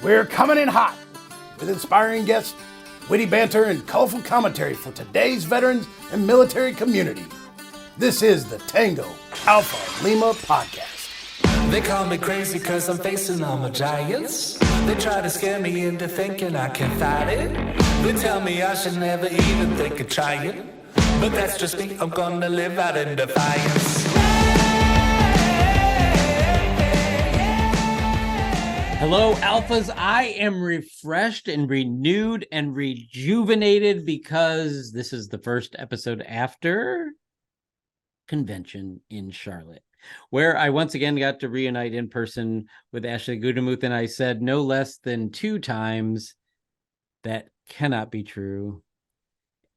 We're coming in hot with inspiring guests, witty banter, and colorful commentary for today's veterans and military community. This is the Tango Alpha Lima podcast. They call me crazy cause I'm facing all my giants. They try to scare me into thinking I can fight it. They tell me I should never even think of trying. But that's just me, I'm gonna live out in defiance. Hello, Alphas. I am refreshed and renewed and rejuvenated because this is the first episode after convention in Charlotte, where I once again got to reunite in person with Ashley Gudemuth, and I said no less than 2 times that cannot be true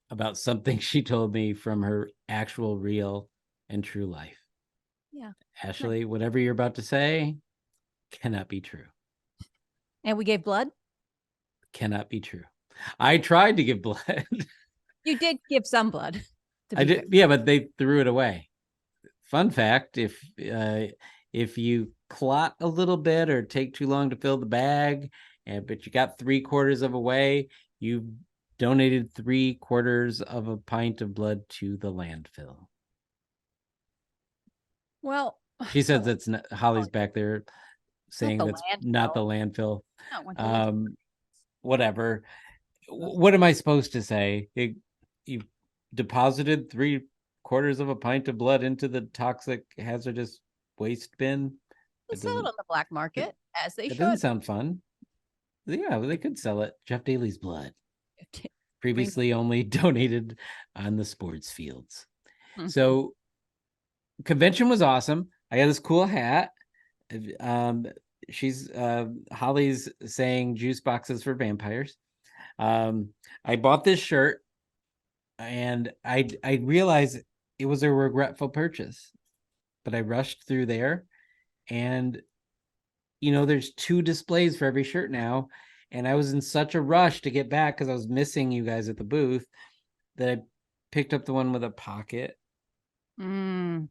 about something she told me from her actual real and true life. Yeah. Ashley, whatever you're about to say cannot be true. And we gave blood? Cannot be true. I tried to give blood. You did give some blood. I did, yeah, but they threw it away. Fun fact, if you clot a little bit or take too long to fill the bag, but you got 3/4 of a way, you donated 3/4 of a pint of blood to the landfill. Well, she says that's not, Holly's back there saying that's not the landfill. Whatever. What am I supposed to say? You deposited 3/4 of a pint of blood into the toxic hazardous waste bin. They sell it on the black market, as they should. It doesn't sound fun. Yeah, well, they could sell it. Jeff Daly's blood. Previously only donated on the sports fields. Mm-hmm. So convention was awesome. I got this cool hat. She's Holly's saying juice boxes for vampires. I bought this shirt and I realized it was a regretful purchase, but I rushed through there, and there's 2 displays for every shirt now, and I was in such a rush to get back because I was missing you guys at the booth that I picked up the one with a pocket. What am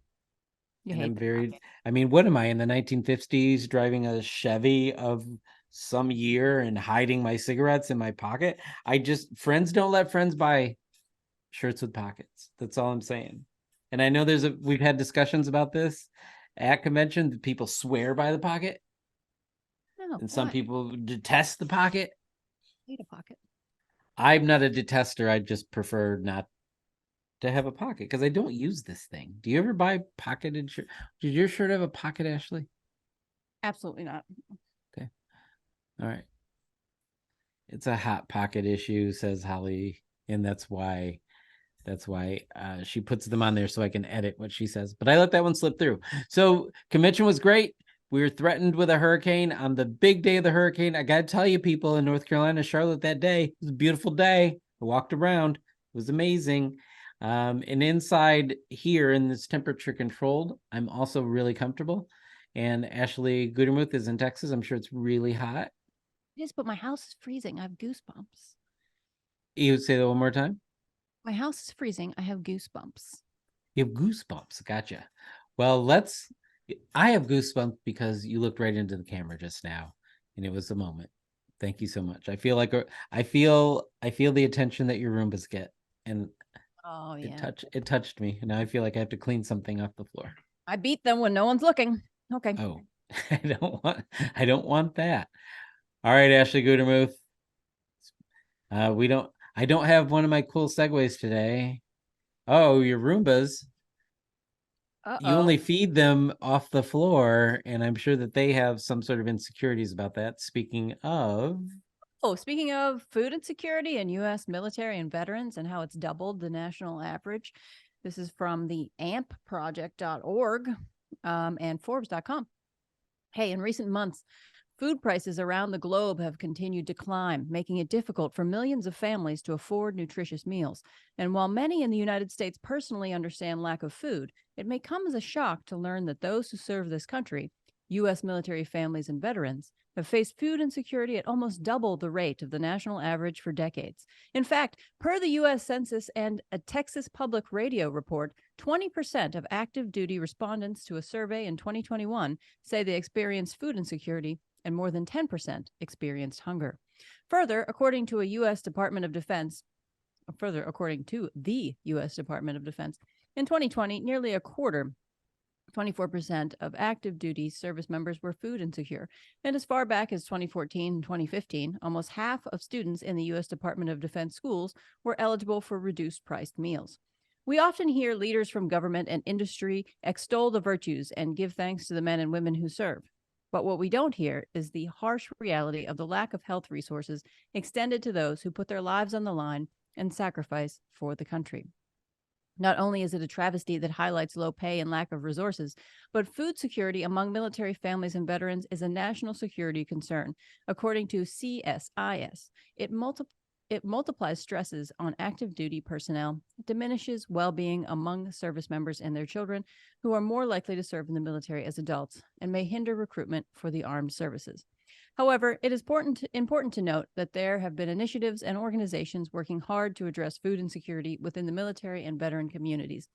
I, in the 1950s driving a Chevy of some year and hiding my cigarettes in my pocket? Friends don't let friends buy shirts with pockets. That's all I'm saying. And I know we've had discussions about this at convention, that people swear by the pocket. And some people detest the pocket. I hate a pocket. I'm not a detester. I just prefer not to have a pocket because I don't use this thing. Do you ever buy pocketed shirt? Did your shirt have a pocket, Ashley? Absolutely not. Okay. All right. It's a hot pocket issue, says Holly, and that's why she puts them on there so I can edit what she says. But I let that one slip through. So convention was great. We were threatened with a hurricane on the big day of the hurricane. I got to tell you, people in North Carolina, Charlotte, that day, it was a beautiful day. I walked around. It was amazing. And inside here in this temperature controlled, I'm also really comfortable. And Ashley Gudemuth is in Texas. I'm sure it's really hot. It is, but my house is freezing. I have goosebumps. You would say that one more time? My house is freezing. I have goosebumps. You have goosebumps. Gotcha. Well, I have goosebumps because you looked right into the camera just now, and it was the moment. Thank you so much. I feel the attention that your Roombas get, and oh yeah, it touched me, and now I feel like I have to clean something off the floor. I beat them when no one's looking. Okay. Oh, I don't want that. All right, Ashley Gudemuth. I don't have one of my cool segues today. Oh, your Roombas. You only feed them off the floor, and I'm sure that they have some sort of insecurities about that. Speaking of food insecurity in U.S. military and veterans and how it's doubled the national average. This is from the ampproject.org and Forbes.com. Hey, in recent months, food prices around the globe have continued to climb, making it difficult for millions of families to afford nutritious meals. And while many in the United States personally understand lack of food, it may come as a shock to learn that those who serve this country, U.S. military families and veterans, have faced food insecurity at almost double the rate of the national average for decades. In fact, per the U.S. Census and a Texas Public Radio report, 20% of active duty respondents to a survey in 2021 say they experienced food insecurity, and more than 10% experienced hunger. Further, according to the U.S. Department of Defense, in 2020, nearly a quarter, 24% of active duty service members were food insecure. And as far back as 2014 and 2015, almost half of students in the U.S. Department of Defense schools were eligible for reduced priced meals. We often hear leaders from government and industry extol the virtues and give thanks to the men and women who serve. But what we don't hear is the harsh reality of the lack of health resources extended to those who put their lives on the line and sacrifice for the country. Not only is it a travesty that highlights low pay and lack of resources, but food security among military families and veterans is a national security concern. According to CSIS, it multiplies stresses on active duty personnel, diminishes well-being among service members and their children, who are more likely to serve in the military as adults, and may hinder recruitment for the armed services. However, it is important to note that there have been initiatives and organizations working hard to address food insecurity within the military and veteran communities.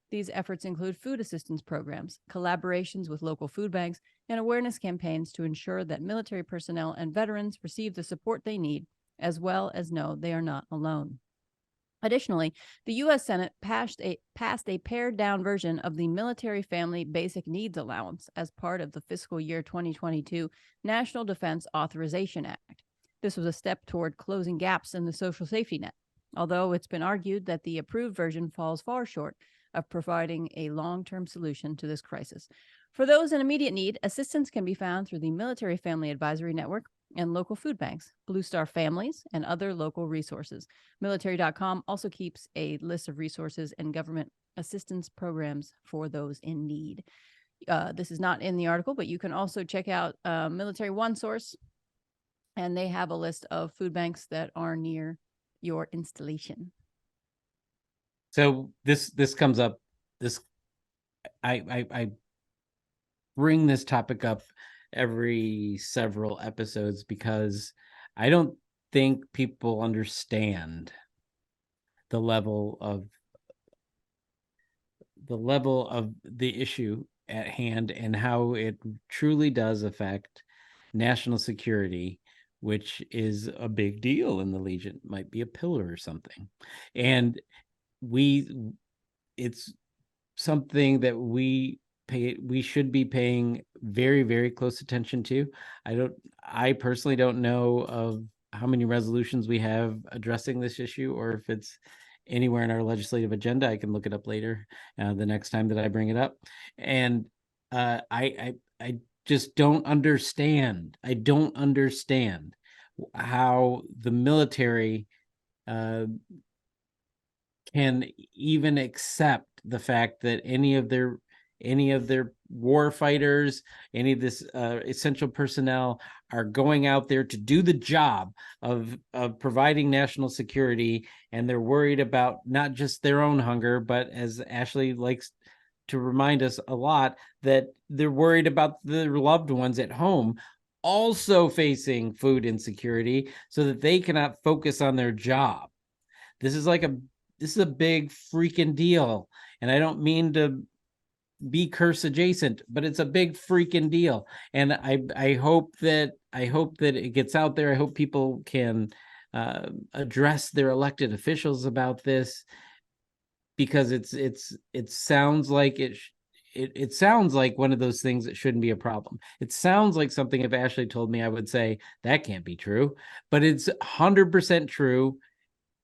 These efforts include food assistance programs, collaborations with local food banks, and awareness campaigns to ensure that military personnel and veterans receive the support they need, as well as know they are not alone. Additionally, the U.S. Senate passed a pared-down version of the Military Family Basic Needs Allowance as part of the fiscal year 2022 National Defense Authorization Act. This was a step toward closing gaps in the social safety net, although it's been argued that the approved version falls far short of providing a long-term solution to this crisis. For those in immediate need, assistance can be found through the Military Family Advisory Network and local food banks, Blue Star Families, and other local resources. Military.com also keeps a list of resources and government assistance programs for those in need. This is not in the article, but you can also check out Military One Source, and they have a list of food banks that are near your installation. So this comes up. I bring this topic up every several episodes because I don't think people understand the level of the issue at hand and how it truly does affect national security, which is a big deal in the Legion. It might be a pillar or something. And it's something that we should be paying very, very close attention to. I personally don't know of how many resolutions we have addressing this issue, or if it's anywhere in our legislative agenda. I can look it up later, the next time that I bring it up. And I just don't understand. I don't understand how the military can even accept the fact that any of their war fighters, any of this essential personnel are going out there to do the job of providing national security, and they're worried about not just their own hunger, but, as Ashley likes to remind us a lot, that they're worried about their loved ones at home also facing food insecurity, so that they cannot focus on their job. This is a big freaking deal, and I don't mean to be curse adjacent, but it's a big freaking deal. And I hope that it gets out there. I hope people can address their elected officials about this, because it sounds like it sounds like one of those things that shouldn't be a problem. It sounds like something, if Ashley told me, I would say that can't be true, but it's 100% true,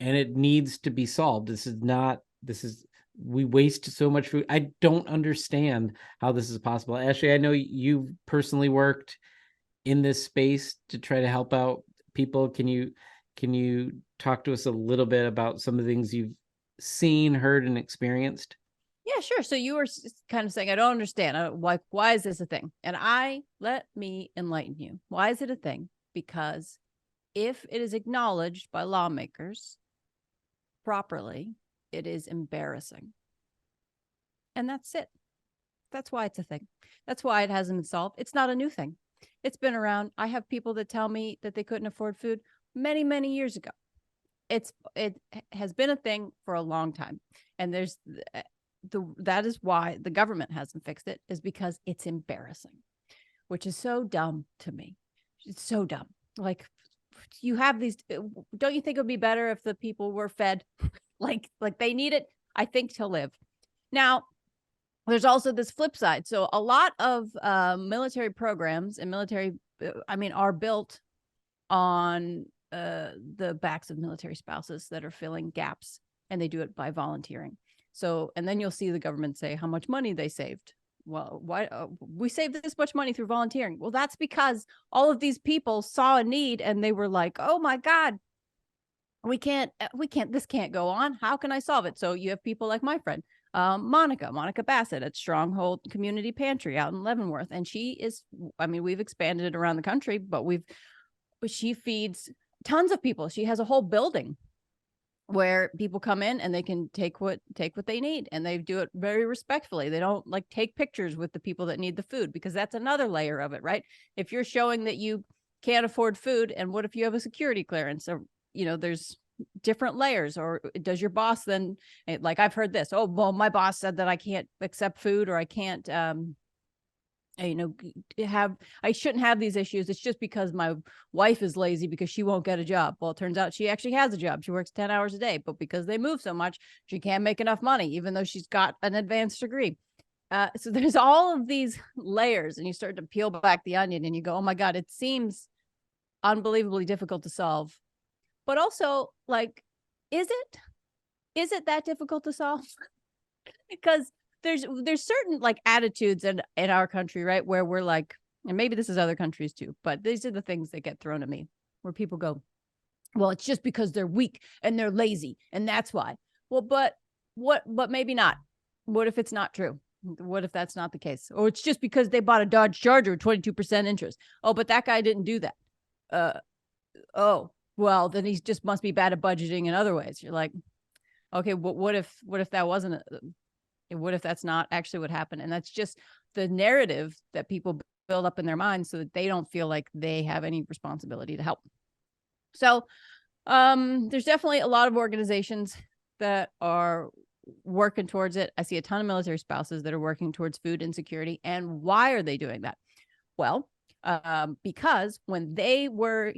and it needs to be solved. We waste so much food. I don't understand how this is possible. Ashley, I know you've personally worked in this space to try to help out people. Can you talk to us a little bit about some of the things you've seen, heard, and experienced? Yeah, sure. So you were kind of saying, I don't understand. Why is this a thing? And let me enlighten you. Why is it a thing? Because if it is acknowledged by lawmakers properly, it is embarrassing. And that's it. That's why it's a thing. That's why it hasn't been solved. It's not a new thing. It's been around. I have people that tell me that they couldn't afford food many, many years ago. It has been a thing for a long time. And that is why the government hasn't fixed it, is because it's embarrassing, which is so dumb to me. It's so dumb. Like, you have these, don't you think it would be better if the people were fed like they need it, I think, to live? Now, there's also this flip side. So a lot of military programs and military, are built on the backs of military spouses that are filling gaps, and they do it by volunteering. So, and then you'll see the government say how much money they saved. Well, why we saved this much money through volunteering? Well, that's because all of these people saw a need and they were like, oh my God, we can't, this can't go on. How can I solve it? So you have people like my friend, Monica Bassett at Stronghold Community Pantry out in Leavenworth. And she is, we've expanded it around the country, but she feeds tons of people. She has a whole building where people come in and they can take what they need, and they do it very respectfully. They don't like take pictures with the people that need the food, because that's another layer of it, right? If you're showing that you can't afford food, and what if you have a security clearance? Or, there's different layers. Or does your boss then, like, I've heard this, oh, well, my boss said that I can't accept food, or I can't I shouldn't have these issues. It's just because my wife is lazy because she won't get a job. Well, it turns out she actually has a job. She works 10 hours a day, but because they move so much, she can't make enough money, even though she's got an advanced degree. So there's all of these layers, and you start to peel back the onion and you go, oh my God, it seems unbelievably difficult to solve. But also, like, is it that difficult to solve? Because there's certain like attitudes in our country, right, where we're like, and maybe this is other countries too, but these are the things that get thrown at me, where people go, well, it's just because they're weak and they're lazy, and that's why. Well, but maybe not. What if it's not true? What if that's not the case? Or it's just because they bought a Dodge Charger with 22% interest. Oh, but that guy didn't do that. Oh, well, then he just must be bad at budgeting in other ways. You're like, okay, what if that wasn't what if that's not actually what happened? And that's just the narrative that people build up in their minds so that they don't feel like they have any responsibility to help. So there's definitely a lot of organizations that are working towards it. I see a ton of military spouses that are working towards food insecurity. And why are they doing that? Well, because when they were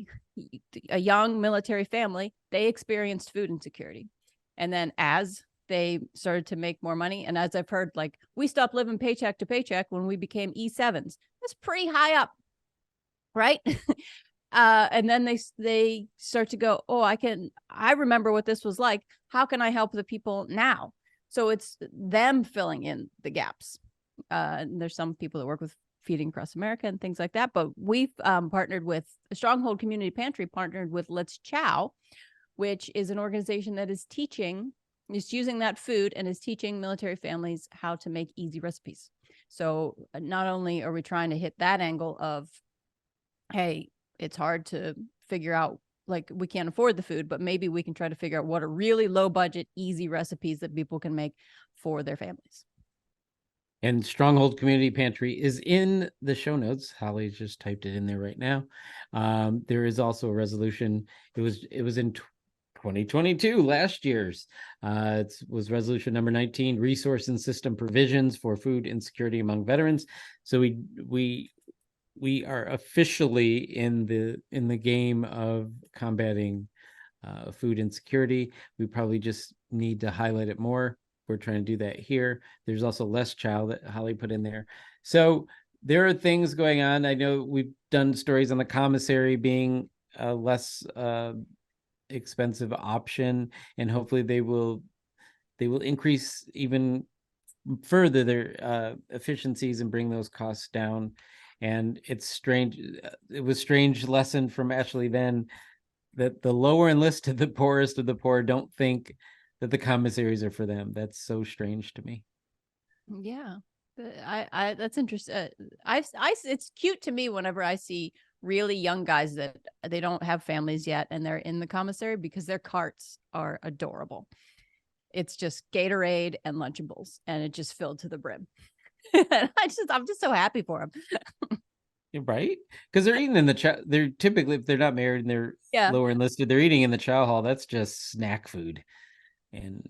a young military family, they experienced food insecurity. And then as they started to make more money, and as I've heard, like, we stopped living paycheck to paycheck when we became E7s. That's pretty high up, right? And then they start to go, oh, I remember what this was like. How can I help the people now? So it's them filling in the gaps. And there's some people that work with Feeding Across America and things like that. But we've partnered with Stronghold Community Pantry, partnered with Let's Chow, which is an organization that is using that food and is teaching military families how to make easy recipes. So not only are we trying to hit that angle of, hey, it's hard to figure out, like, we can't afford the food, but maybe we can try to figure out what are really low budget, easy recipes that people can make for their families. And Stronghold Community Pantry is in the show notes. Holly just typed it in there right now. There is also a resolution. It was in 2022, last year's. It was resolution number 19, resource and system provisions for food insecurity among veterans. So we are officially in the game of combating food insecurity. We probably just need to highlight it more. We're trying to do that here. There's also Less Child that Holly put in there. So there are things going on. I know we've done stories on the commissary being a less expensive option, and hopefully they will increase even further their efficiencies and bring those costs down. And it's strange. It was strange lesson from Ashley then that the lower enlisted, the poorest of the poor, don't think that the commissaries are for them. That's so strange to me. Yeah, I that's interesting. It's cute to me whenever I see really young guys that they don't have families yet and they're in the commissary, because their carts are adorable. It's just Gatorade and Lunchables, and it just filled to the brim. I'm just so happy for them. Right? Because they're eating in the they're typically, if they're not married and they're lower enlisted, they're eating in the chow hall. That's just snack food. And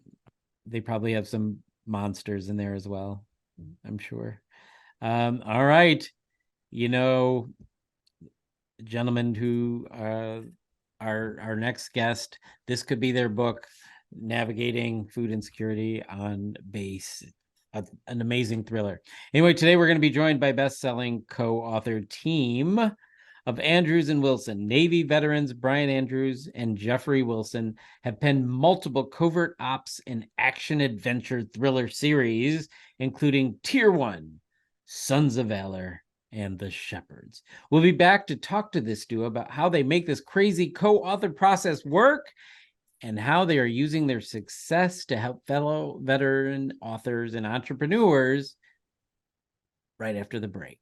they probably have some monsters in there as well, I'm sure. All right. gentlemen who our next guest. This could be their book, Navigating Food Insecurity on Base. An amazing thriller. Anyway, today we're going to be joined by best-selling co-authored team of Andrews and Wilson. Navy veterans Brian Andrews and Jeffrey Wilson have penned multiple covert ops and action-adventure thriller series, including Tier 1, Sons of Valor, and The Shepherds. We'll be back to talk to this duo about how they make this crazy co-author process work and how they are using their success to help fellow veteran authors and entrepreneurs right after the break.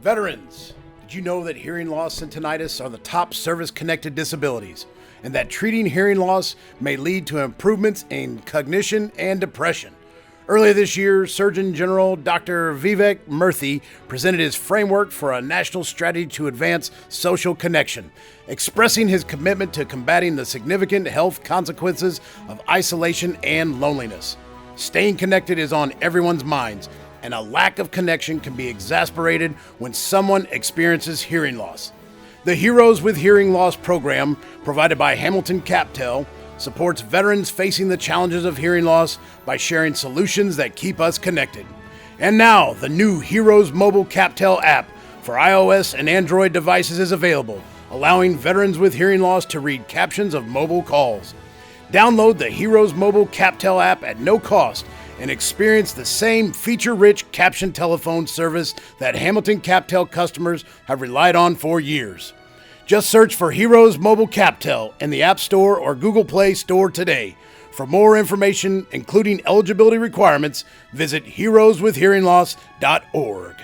Veterans, did you know that hearing loss and tinnitus are the top service-connected disabilities, and that treating hearing loss may lead to improvements in cognition and depression? Earlier this year, Surgeon General Dr. Vivek Murthy presented his framework for a national strategy to advance social connection, expressing his commitment to combating the significant health consequences of isolation and loneliness. Staying connected is on everyone's minds, and a lack of connection can be exacerbated when someone experiences hearing loss. The Heroes with Hearing Loss program, provided by Hamilton Captel, supports veterans facing the challenges of hearing loss by sharing solutions that keep us connected. And now, the new Heroes Mobile Captel app for iOS and Android devices is available, allowing veterans with hearing loss to read captions of mobile calls. Download the Heroes Mobile Captel app at no cost and experience the same feature-rich caption telephone service that Hamilton Captel customers have relied on for years. Just search for Heroes Mobile Captel in the App Store or Google Play Store today. For more information, including eligibility requirements, visit heroeswithhearingloss.org.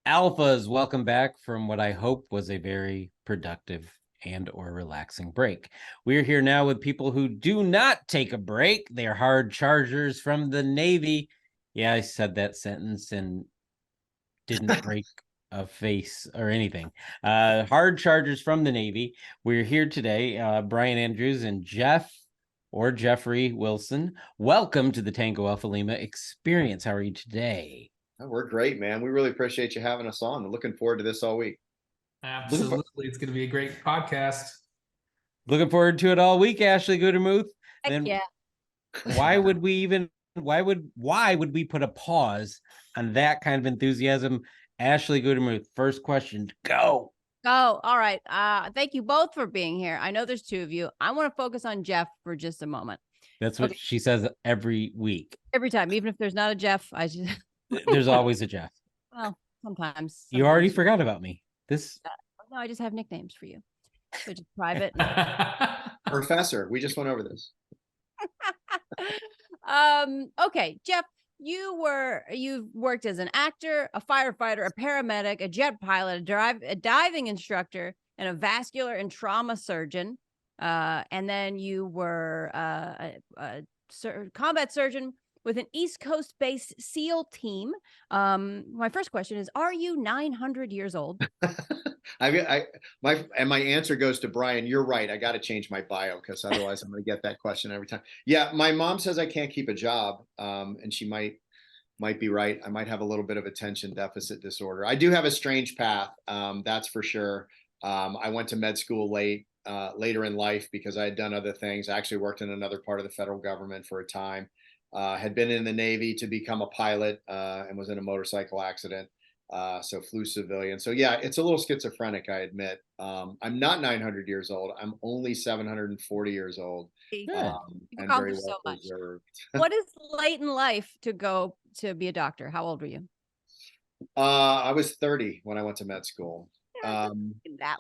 Alphas, welcome back from what I hope was a very productive and or relaxing break. We're here now with people who do not take a break. They're hard chargers from the Navy. Yeah, I said that sentence and didn't break a face or anything. Hard chargers from the Navy. We're here today, Brian Andrews and Jeffrey Wilson. Welcome to the Tango Alpha Lima experience. How are you today? Oh, we're great, man. We really appreciate you having us on. I'm looking forward to this all week. Absolutely. It's going to be a great podcast. Looking forward to it all week, Ashley Gutermuth. Heck Then yeah. why would we put a pause on that kind of enthusiasm? Ashley Gutermuth, first question, go. Oh, all right. Thank you both for being here. I know there's two of you. I want to focus on Jeff for just a moment. That's what she says every week. Every time, even if there's not a Jeff, I just There's always a Jeff. well, sometimes. You already forgot about me. No, I just have nicknames for you. So just private. Professor, we just went over this. Okay, Jeff, you've worked as an actor, a firefighter, a paramedic, a jet pilot, a diving instructor, and a vascular and trauma surgeon. And then you were a combat surgeon with an East Coast-based SEAL team. My first question is, are you 900 years old? My answer goes to Brian. You're right. I got to change my bio because otherwise I'm going to get that question every time. Yeah, my mom says I can't keep a job, and she might be right. I might have a little bit of attention deficit disorder. I do have a strange path, that's for sure. I went to med school later in life because I had done other things. I actually worked in another part of the federal government for a time. Had been in the Navy to become a pilot and was in a motorcycle accident. So flew civilian. So yeah, it's a little schizophrenic, I admit. I'm not 900 years old. I'm only 740 years old. You've And very accomplished well so much. preserved. What is late in life to go to be a doctor? How old were you? I was 30 when I went to med school. That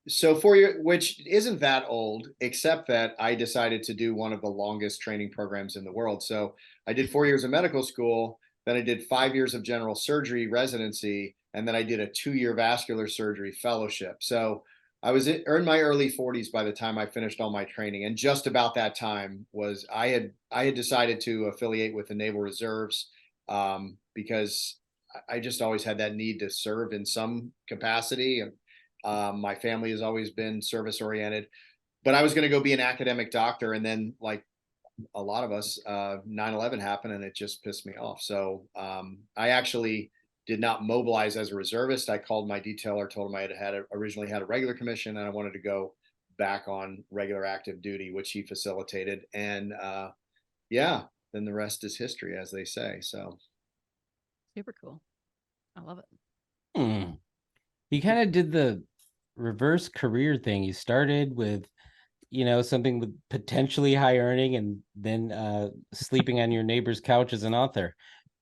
So 4 years, which isn't that old, except that I decided to do one of the longest training programs in the world. So I did 4 years of medical school, then I did 5 years of general surgery residency, and then I did a 2-year vascular surgery fellowship. So I was in my early 40s by the time I finished all my training. And just about that time was I had decided to affiliate with the Naval Reserves because I just always had that need to serve in some capacity. And my family has always been service oriented, but I was going to go be an academic doctor. And then, like a lot of us, 9/11 happened and it just pissed me off. So I actually did not mobilize as a reservist. I called my detailer, told him I originally had a regular commission, and I wanted to go back on regular active duty, which he facilitated. And yeah, then the rest is history, as they say. So Super cool. I love it. He kind of did the reverse career thing. He started with, something with potentially high earning, and then sleeping on your neighbor's couch as an author.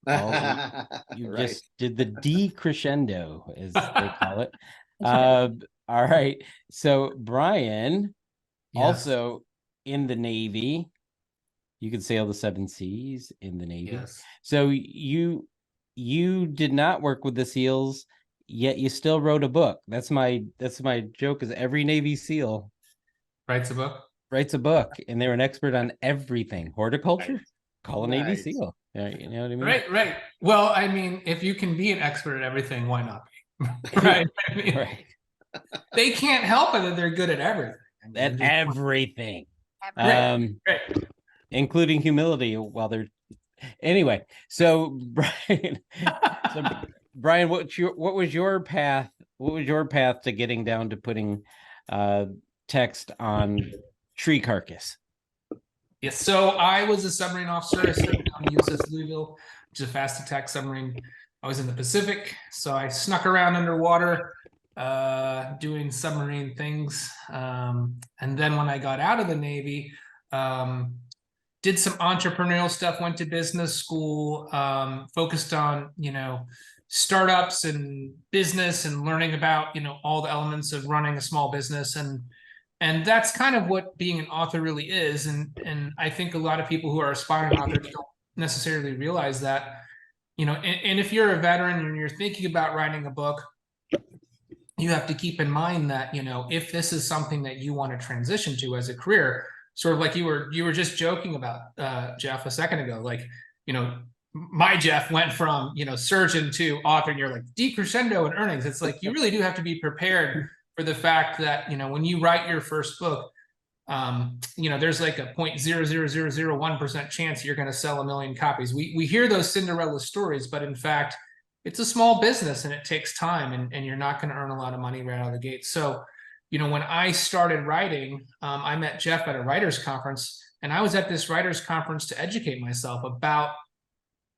You right. just did the decrescendo, as they call it. All right. So Brian, Yes. also in the Navy, you could sail the 7 seas in the Navy. Yes. So you did not work with the SEALs, yet you still wrote a book. That's my joke, is every Navy SEAL Writes a book. writes a book, and they're an expert on everything. Horticulture, Nice. call a Navy Nice. SEAL. You know what I mean? Right. Well, I mean, if you can be an expert at everything, why not be? Right. I mean, Right. they can't help it that they're good at everything. I mean, At everything. Right. Including humility while they're anyway. So Brian, what was your path to getting down to putting text on tree carcass? Yes. So I was a submarine officer. I served on the USS Louisville, which is a fast attack submarine. I was in the Pacific, so I snuck around underwater, doing submarine things. And then when I got out of the Navy, did some entrepreneurial stuff, went to business school, focused on, startups and business and learning about, all the elements of running a small business. And that's kind of what being an author really is. And I think a lot of people who are aspiring authors don't necessarily realize that, and if you're a veteran and you're thinking about writing a book, you have to keep in mind that, if this is something that you want to transition to as a career, sort of like you were just joking about, Jeff, a second ago, like, my Jeff went from, surgeon to author, and you're like decrescendo in earnings. It's like, you really do have to be prepared for the fact that, when you write your first book, there's like a 0.00001% chance you're going to sell 1 million copies. We hear those Cinderella stories, but in fact, it's a small business and it takes time, and you're not going to earn a lot of money right out of the gate. So, when I started writing, I met Jeff at a writers conference, and I was at this writers conference to educate myself about,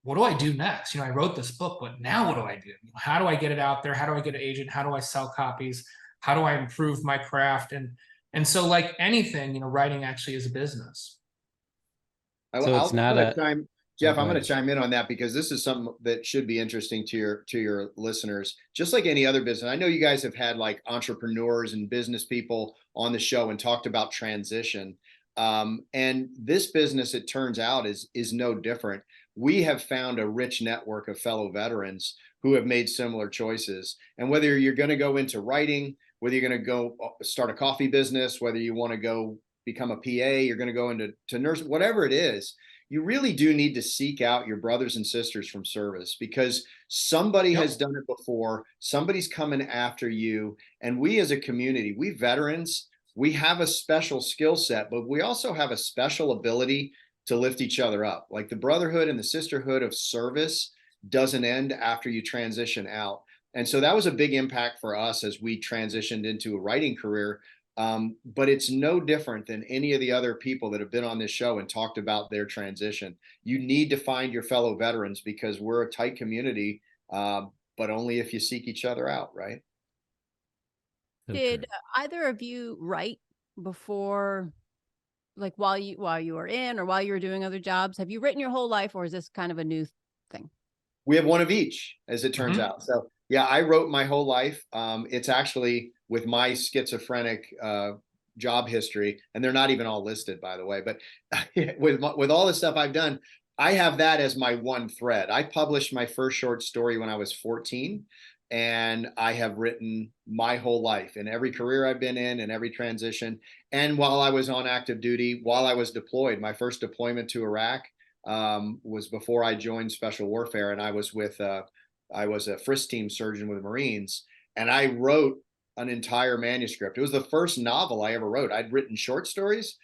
what do I do next? I wrote this book, but now what do I do? How do I get it out there? How do I get an agent? How do I sell copies? How do I improve my craft? And so, like anything, writing actually is a business. So it's not Jeff, I'm going to chime in on that, because this is something that should be interesting to your listeners. Just like any other business, I know you guys have had like entrepreneurs and business people on the show and talked about transition. And this business, it turns out, is no different. We have found a rich network of fellow veterans who have made similar choices. And whether you're going to go into writing, whether you're going to go start a coffee business, whether you want to go become a PA, you're going to go into nurse, whatever it is, you really do need to seek out your brothers and sisters from service, because somebody has done it before. Somebody's coming after you. And we as a community, we veterans, we have a special skill set, but we also have a special ability to lift each other up. Like the brotherhood and the sisterhood of service doesn't end after you transition out. And so that was a big impact for us as we transitioned into a writing career. But it's no different than any of the other people that have been on this show and talked about their transition. You need to find your fellow veterans, because we're a tight community, but only if you seek each other out, right? Did either of you write before, like while you were in, or while you were doing other jobs? Have you written your whole life, or is this kind of a new thing? We have one of each, as it turns out. So yeah, I wrote my whole life. It's actually with my schizophrenic job history, and they're not even all listed, by the way. But with all the stuff I've done, I have that as my one thread. I published my first short story when I was 14, and I have written my whole life in every career I've been in and every transition. And while I was on active duty, while I was deployed, my first deployment to Iraq was before I joined Special Warfare, and I was a FRIS team surgeon with Marines, and I wrote an entire manuscript. It was the first novel I ever wrote. I'd written short stories,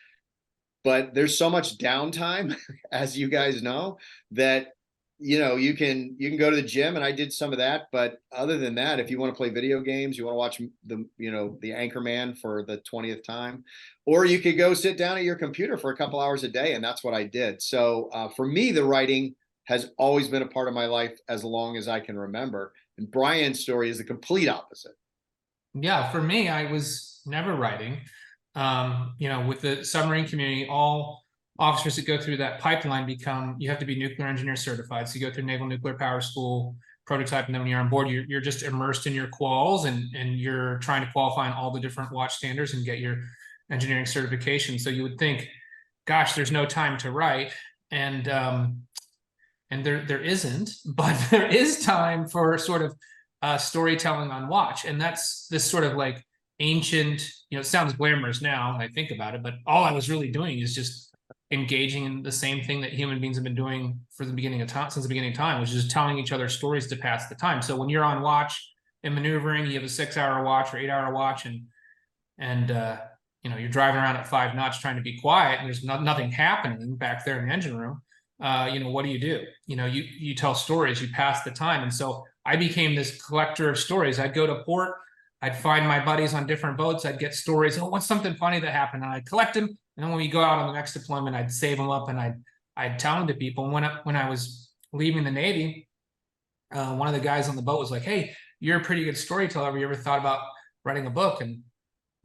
but there's so much downtime, as you guys know, that you can go to the gym, and I did some of that. But other than that, if you want to play video games, you want to watch the Anchorman for the 20th time, or you could go sit down at your computer for a couple hours a day. And that's what I did. So for me, the writing has always been a part of my life as long as I can remember. And Brian's story is the complete opposite. Yeah, for me, I was never writing. With the submarine community, all officers that go through that pipeline you have to be nuclear engineer certified. So you go through Naval Nuclear Power School, prototype, and then when you're on board, you're just immersed in your quals, and you're trying to qualify on all the different watch standards and get your engineering certification. So you would think, gosh, there's no time to write. And there isn't, but there is time for sort of storytelling on watch. And that's this sort of like ancient, it sounds glamorous now when I think about it, but all I was really doing is just engaging in the same thing that human beings have been doing for the beginning of time, since the beginning of time, which is just telling each other stories to pass the time. So when you're on watch and maneuvering, you have a 6-hour watch or 8-hour watch, and you're driving around at 5 knots trying to be quiet, and there's nothing happening back there in the engine room. What do? You tell stories, you pass the time. And so I became this collector of stories. I'd go to port, I'd find my buddies on different boats, I'd get stories. Oh, what's something funny that happened? And I'd collect them. And then when we go out on the next deployment, I'd save them up, and I'd tell them to people. And when I was leaving the Navy, one of the guys on the boat was like, "Hey, you're a pretty good storyteller. Have you ever thought about writing a book?" And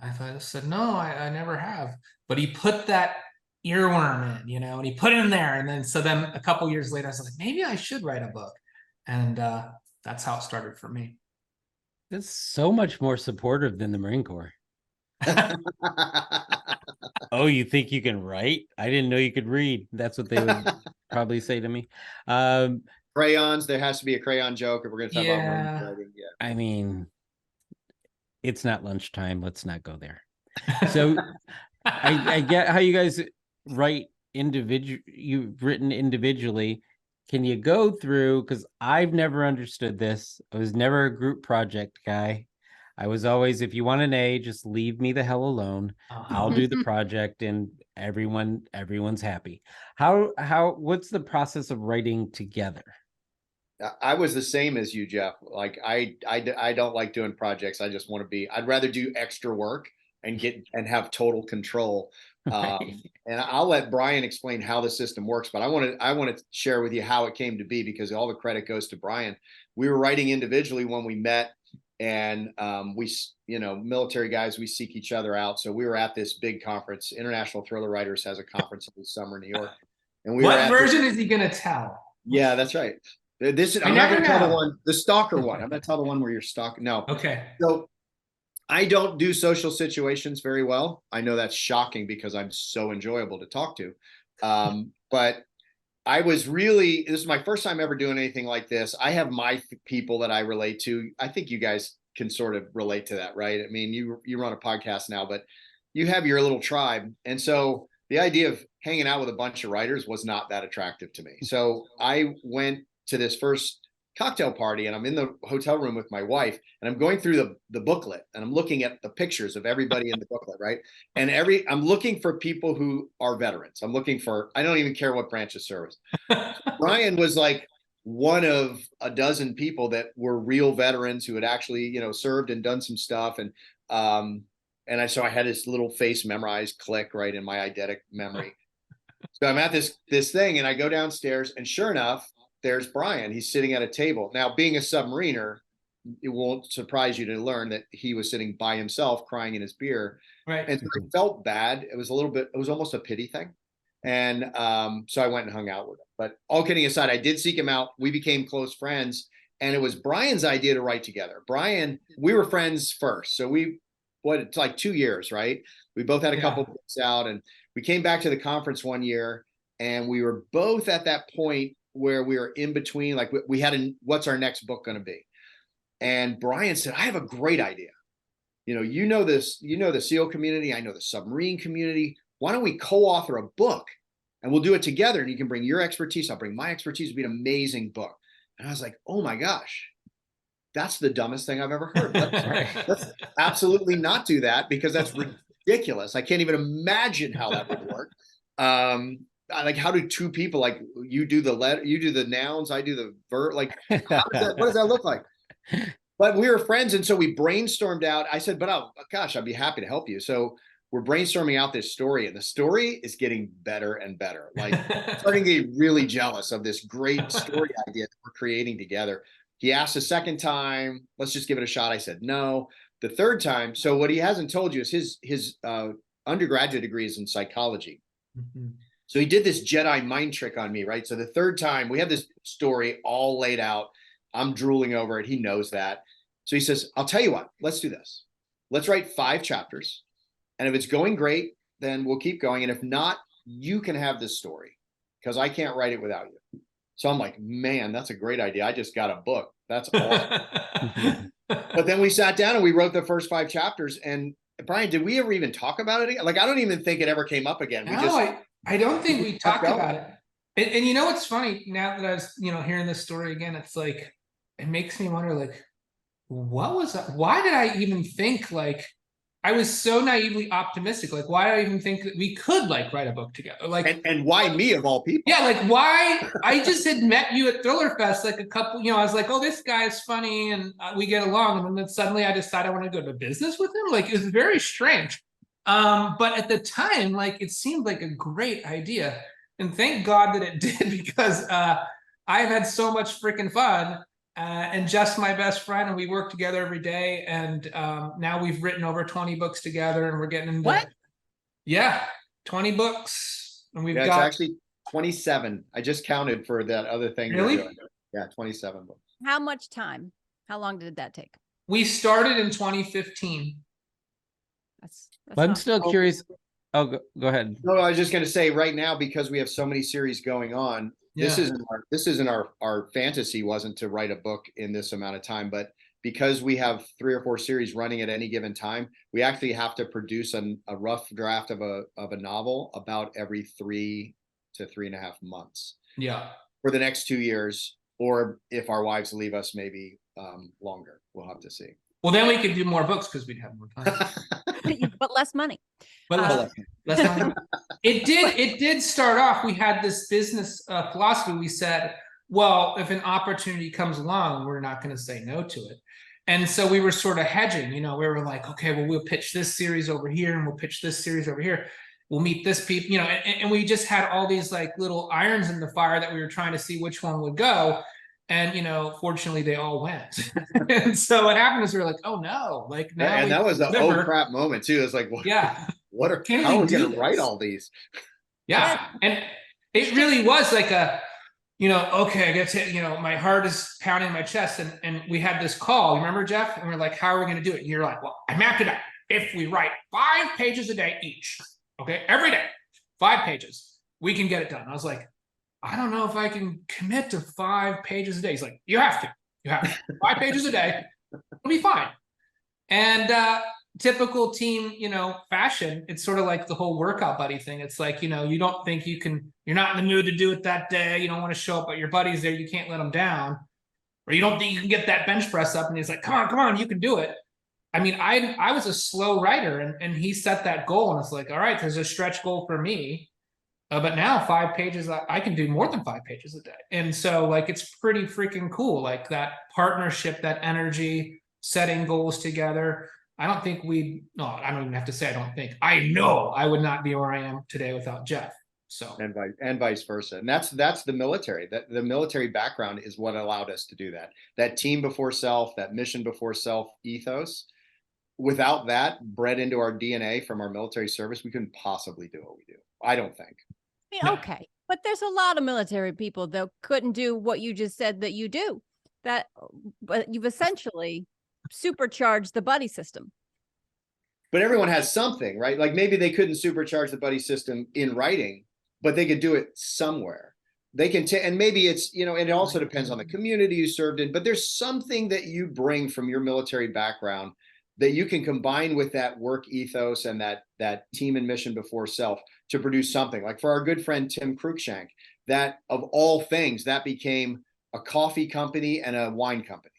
I said, "No, I never have." But he put that earworm in, and he put it in there. And then a couple years later, I was like, maybe I should write a book. And that's how it started for me. That's so much more supportive than the Marine Corps. Oh, you think you can write? I didn't know you could read. That's what they would probably say to me. Crayons. There has to be a crayon joke if we're going to talk about Marine writing. Yeah. I mean, it's not lunchtime. Let's not go there. So I get how you guys write individual. You've written individually. Can you go through? Because I've never understood this. I was never a group project guy. I was always, if you want an A, just leave me the hell alone. I'll do the project, and everyone's happy. What's the process of writing together? I was the same as you, Jeff. Like I don't like doing projects. I just want to I'd rather do extra work and have total control. And I'll let Brian explain how the system works, but I want to share with you how it came to be, because all the credit goes to Brian. We were writing individually when we met, and military guys, we seek each other out. So we were at this big conference. International Thriller Writers has a conference in the summer in New York. And what version is he going to tell? Yeah, that's right. I'm not going to tell the stalker one. I'm going to tell the one where you're stalking. No. Okay. So I don't do social situations very well. I know that's shocking because I'm so enjoyable to talk to. But this is my first time ever doing anything like this. I have my people that I relate to. I think you guys can sort of relate to that, right? I mean, you run a podcast now, but you have your little tribe. And so the idea of hanging out with a bunch of writers was not that attractive to me. So I went to this first cocktail party, and I'm in the hotel room with my wife, and I'm going through the booklet, and I'm looking at the pictures of everybody in the booklet, right? And I'm looking for people who are veterans. I don't even care what branch of service. Brian was like one of a dozen people that were real veterans who had actually, served and done some stuff. And so I had this little face memorized, click right in my eidetic memory. So I'm at this thing, and I go downstairs, and sure enough, there's Brian. He's sitting at a table. Now, being a submariner, it won't surprise you to learn that he was sitting by himself, crying in his beer. Right. And so I felt bad. It was almost a pity thing. And so I went and hung out with him. But all kidding aside, I did seek him out. We became close friends. And it was Brian's idea to write together. Brian, we were friends first. So it's like 2 years, right? We both had a couple books out, and we came back to the conference one year, and we were both at that point where we were in between, like we had what's our next book going to be? And Brian said, I have a great idea. The SEAL community. I know the submarine community. Why don't we co-author a book, and we'll do it together, and you can bring your expertise. I'll bring my expertise. It'll be an amazing book. And I was like, oh my gosh, that's the dumbest thing I've ever heard. Let's absolutely not do that, because that's ridiculous. I can't even imagine how that would work. like, how do two people, like, you do the letter, you do the nouns, I do the verb, like, what does that look like? But we were friends, and so we brainstormed out. I said, but oh gosh, I'd be happy to help you. So we're brainstorming out this story, and the story is getting better and better. Like, starting to get really jealous of this great story idea that we're creating together. He asked a second time, let's just give it a shot. I said no. The third time, so what he hasn't told you is his undergraduate degree is in psychology. Mhm. So he did this Jedi mind trick on me, right? So the third time, we have this story all laid out. I'm drooling over it. He knows that. So he says, I'll tell you what, let's do this. Let's write 5 chapters. And if it's going great, then we'll keep going. And if not, you can have this story because I can't write it without you. So I'm like, man, that's a great idea. I just got a book. That's awesome. But then we sat down and we wrote the first 5 chapters. And Brian, did we ever even talk about it again? Like, I don't even think it ever came up again. I don't think we talked going. about it. And you know what's funny, now that I was, hearing this story again, it's like, it makes me wonder, like, what was that? Why did I even think, like, I was so naively optimistic. Like, why did I even think that we could, like, write a book together? Like, and why me of all people? yeah, like, why? I just had met you at Thriller Fest, like, a couple, I was like, oh, this guy's funny and we get along. And then suddenly I decided I want to go to business with him. Like, it was very strange. But at the time, like, it seemed like a great idea. And thank God that it did, because I've had so much freaking fun. And Jeff's my best friend, and we work together every day. And now we've written over 20 books together, and we're getting into What? Yeah, 20 books, and we've Yeah, got it's actually 27. I just counted for that other thing. Really? Yeah, 27 books. How much time? How long did that take? We started in 2015. That's I'm not- still curious. Oh, go ahead. No, I was just going to say, right now, because we have so many series going on, this Yeah. isn't our fantasy wasn't to write a book in this amount of time, but because we have 3 or 4 series running at any given time, we actually have to produce a rough draft of a novel about every 3 to 3.5 months Yeah. for the next 2 years, or if our wives leave us, maybe longer. We'll have to see. Well, then we could do more books because we'd have more time. but less money. But let's not. It did start off. We had this business philosophy. We said, well, if an opportunity comes along, we're not going to say no to it. And so we were sort of hedging. We were like, okay, well, we'll pitch this series over here, and we'll pitch this series over here. We'll meet this people, and we just had all these, like, little irons in the fire that we were trying to see which one would go. And fortunately, they all went. And so what happened is we were like, oh no, like, now. And that was the oh crap moment too. It's like, what? Yeah. How are we going to write all these? Yeah. And it really was like okay, I get to, my heart is pounding my chest. And we had this call, remember, Jeff? And we're like, how are we going to do it? And you're like, well, I mapped it out. If we write 5 pages a day each, okay, every day, 5 pages, we can get it done. I was like, I don't know if I can commit to 5 pages a day. He's like, you have to. 5 pages a day. It'll be fine. And typical team, fashion, it's sort of like the whole workout buddy thing. It's like, you don't think you're not in the mood to do it that day. You don't want to show up, but your buddy's there. You can't let them down. Or you don't think you can get that bench press up. And he's like, come on, you can do it. I mean, I was a slow writer, and he set that goal, and it's like, all right, there's a stretch goal for me. But now 5 pages, I can do more than 5 pages a day. And so, like, it's pretty freaking cool. Like, that partnership, that energy, setting goals together. I don't even have to say I don't think. I know I would not be where I am today without Jeff. So and vice versa. And that's the military. That the military background is what allowed us to do that. That team before self, that mission before self ethos. Without that bred into our DNA from our military service, we couldn't possibly do what we do. I don't think. I mean, okay, but there's a lot of military people that couldn't do what you just said that you do. But you've essentially supercharged the buddy system. But everyone has something, right? Like, maybe they couldn't supercharge the buddy system in writing, but they could do it somewhere. They can, and maybe it's, and it also depends on the community you served in, but there's something that you bring from your military background that you can combine with that work ethos and that team and mission before self to produce something. Like, for our good friend Tim Cruikshank, that of all things, that became a coffee company and a wine company,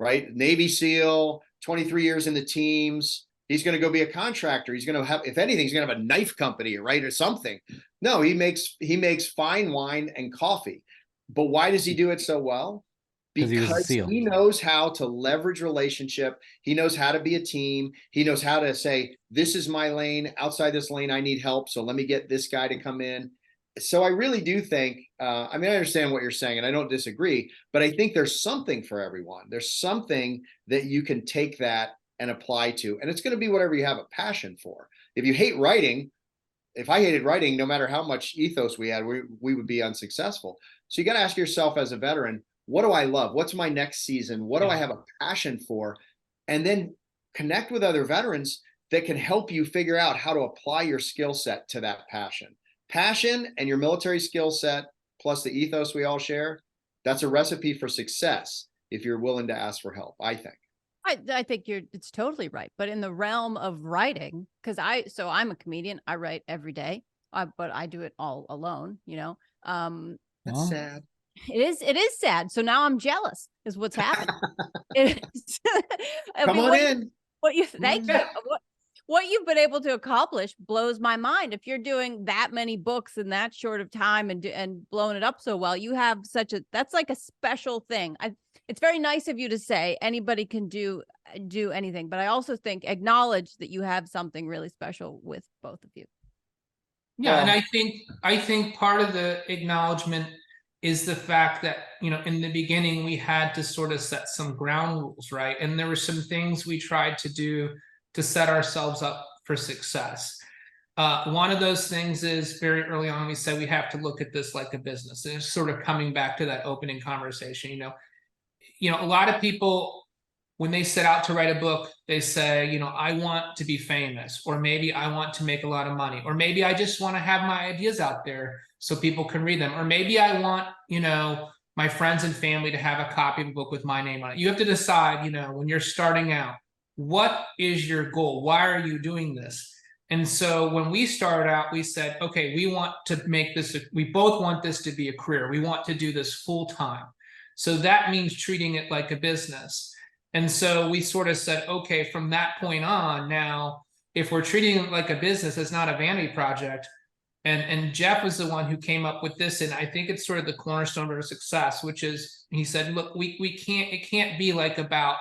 right? Navy SEAL, 23 years in the teams, He's going to go be a contractor. He's going to have, if anything, he's going to have a knife company, right, or something. No, he makes fine wine and coffee. But why does he do it so well? Because he was a Because SEAL. he knows how to leverage relationship. He knows how to be a team. He knows how to say, this is my lane. Outside this lane, I need help. So let me get this guy to come in. So I really do think, I mean, I understand what you're saying and I don't disagree, but I think there's something for everyone. There's something that you can take that and apply to, and it's going to be whatever you have a passion for. If you hate writing, if I hated writing, no matter how much ethos we had, we would be unsuccessful. So you got to ask yourself as a veteran, what do I love? What's my next season? What do I have a passion for? And then connect with other veterans that can help you figure out how to apply your skill set to that passion. Passion and your military skill set, plus the ethos we all share, that's a recipe for success if you're willing to ask for help, I think. I think it's totally right. But in the realm of writing, because I'm a comedian, I write every day, but I do it all alone, you know. That's sad. It is sad. So now I'm jealous is what's happening. Come on in. Thank you. What you've been able to accomplish blows my mind. If you're doing that many books in that short of time and blowing it up so well, you have that's like a special thing. It's very nice of you to say anybody can do anything, but I also think acknowledge that you have something really special with both of you. Yeah, and I think part of the acknowledgement is the fact that, you know, in the beginning we had to sort of set some ground rules, right? And there were some things we tried to do to set ourselves up for success. One of those things is very early on, we said we have to look at this like a business. And it's sort of coming back to that opening conversation, you know, a lot of people, when they set out to write a book, they say, you know, I want to be famous, or maybe I want to make a lot of money, or maybe I just want to have my ideas out there so people can read them. Or maybe I want, you know, my friends and family to have a copy of a book with my name on it. You have to decide, you know, when you're starting out, what is your goal? Why are you doing this? And so when we started out, we said, okay, we want to make this, we both want this to be a career. We want to do this full time. So that means treating it like a business. And so we sort of said, okay, from that point on, now, if we're treating it like a business, it's not a vanity project. And Jeff was the one who came up with this. And I think it's sort of the cornerstone of our success, which is, he said, look, it can't be like about,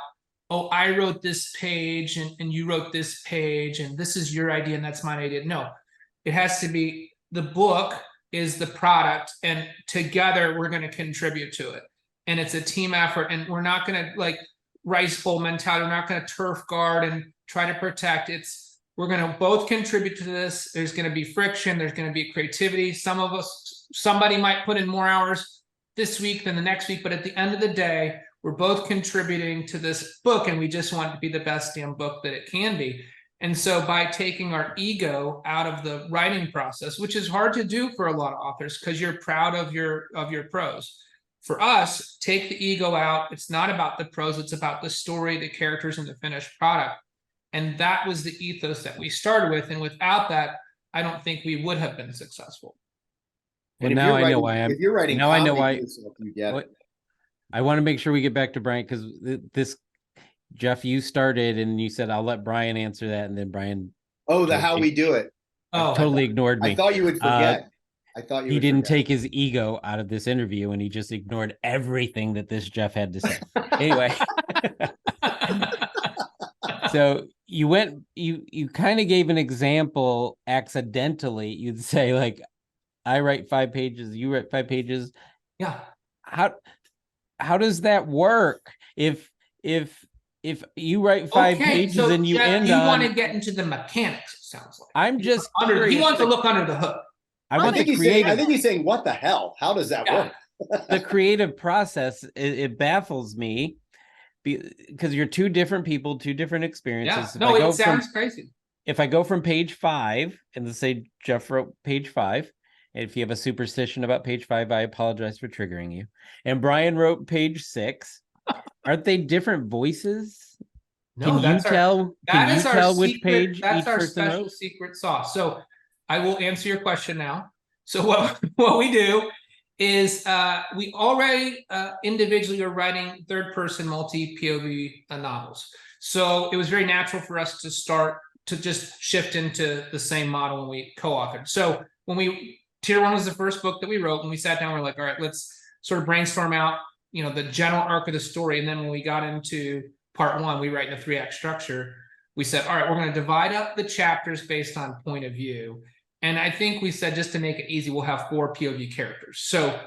oh, I wrote this page and you wrote this page and this is your idea and that's my idea. No, it has to be, the book is the product and together we're going to contribute to it. And it's a team effort, and we're not going to like rice bowl mentality. We're not going to turf guard and try to protect. We're going to both contribute to this. There's going to be friction. There's going to be creativity. Somebody might put in more hours this week than the next week, but at the end of the day, we're both contributing to this book, and we just want it to be the best damn book that it can be. And so by taking our ego out of the writing process, which is hard to do for a lot of authors because you're proud of your prose. For us, take the ego out. It's not about the prose. It's about the story, the characters, and the finished product. And that was the ethos that we started with. And without that, I don't think we would have been successful. Well, now I know why If you're writing, now I know why. You get it. I want to make sure we get back to Brian, because this, Jeff, you started and you said, I'll let Brian answer that. And then Brian. Oh, how we do it. Oh, totally ignored me. I thought you would forget. I thought he didn't take his ego out of this interview, and he just ignored everything that this Jeff had to say. Anyway. So you kind of gave an example accidentally. You'd say, like, I write 5 pages, you write 5 pages. Yeah. How does that work? If you write 5 pages and you Jeff, you want to get into the mechanics, it sounds like. I'm just he wants to look under the hood. I think he's saying, what the hell? How does that work? The creative process, it baffles me, because you're 2 different people, 2 different experiences. Yeah. No, it sounds crazy. If I go from page 5 and let's say Jeff wrote page 5, and if you have a superstition about page 5, I apologize for triggering you. And Brian wrote page 6. Aren't they different voices? No, Can you tell which page that's each our person special wrote? secret sauce. So I will answer your question now. So what we do is we already individually are writing third-person multi-POV novels. So it was very natural for us to start to just shift into the same model when we co-authored. So Tier 1 was the first book that we wrote. When we sat down, we're like, all right, let's sort of brainstorm out, the general arc of the story. And then when we got into part 1, we write in a 3-act structure. We said, all right, we're going to divide up the chapters based on point of view. And I think we said, just to make it easy, we'll have 4 POV characters. So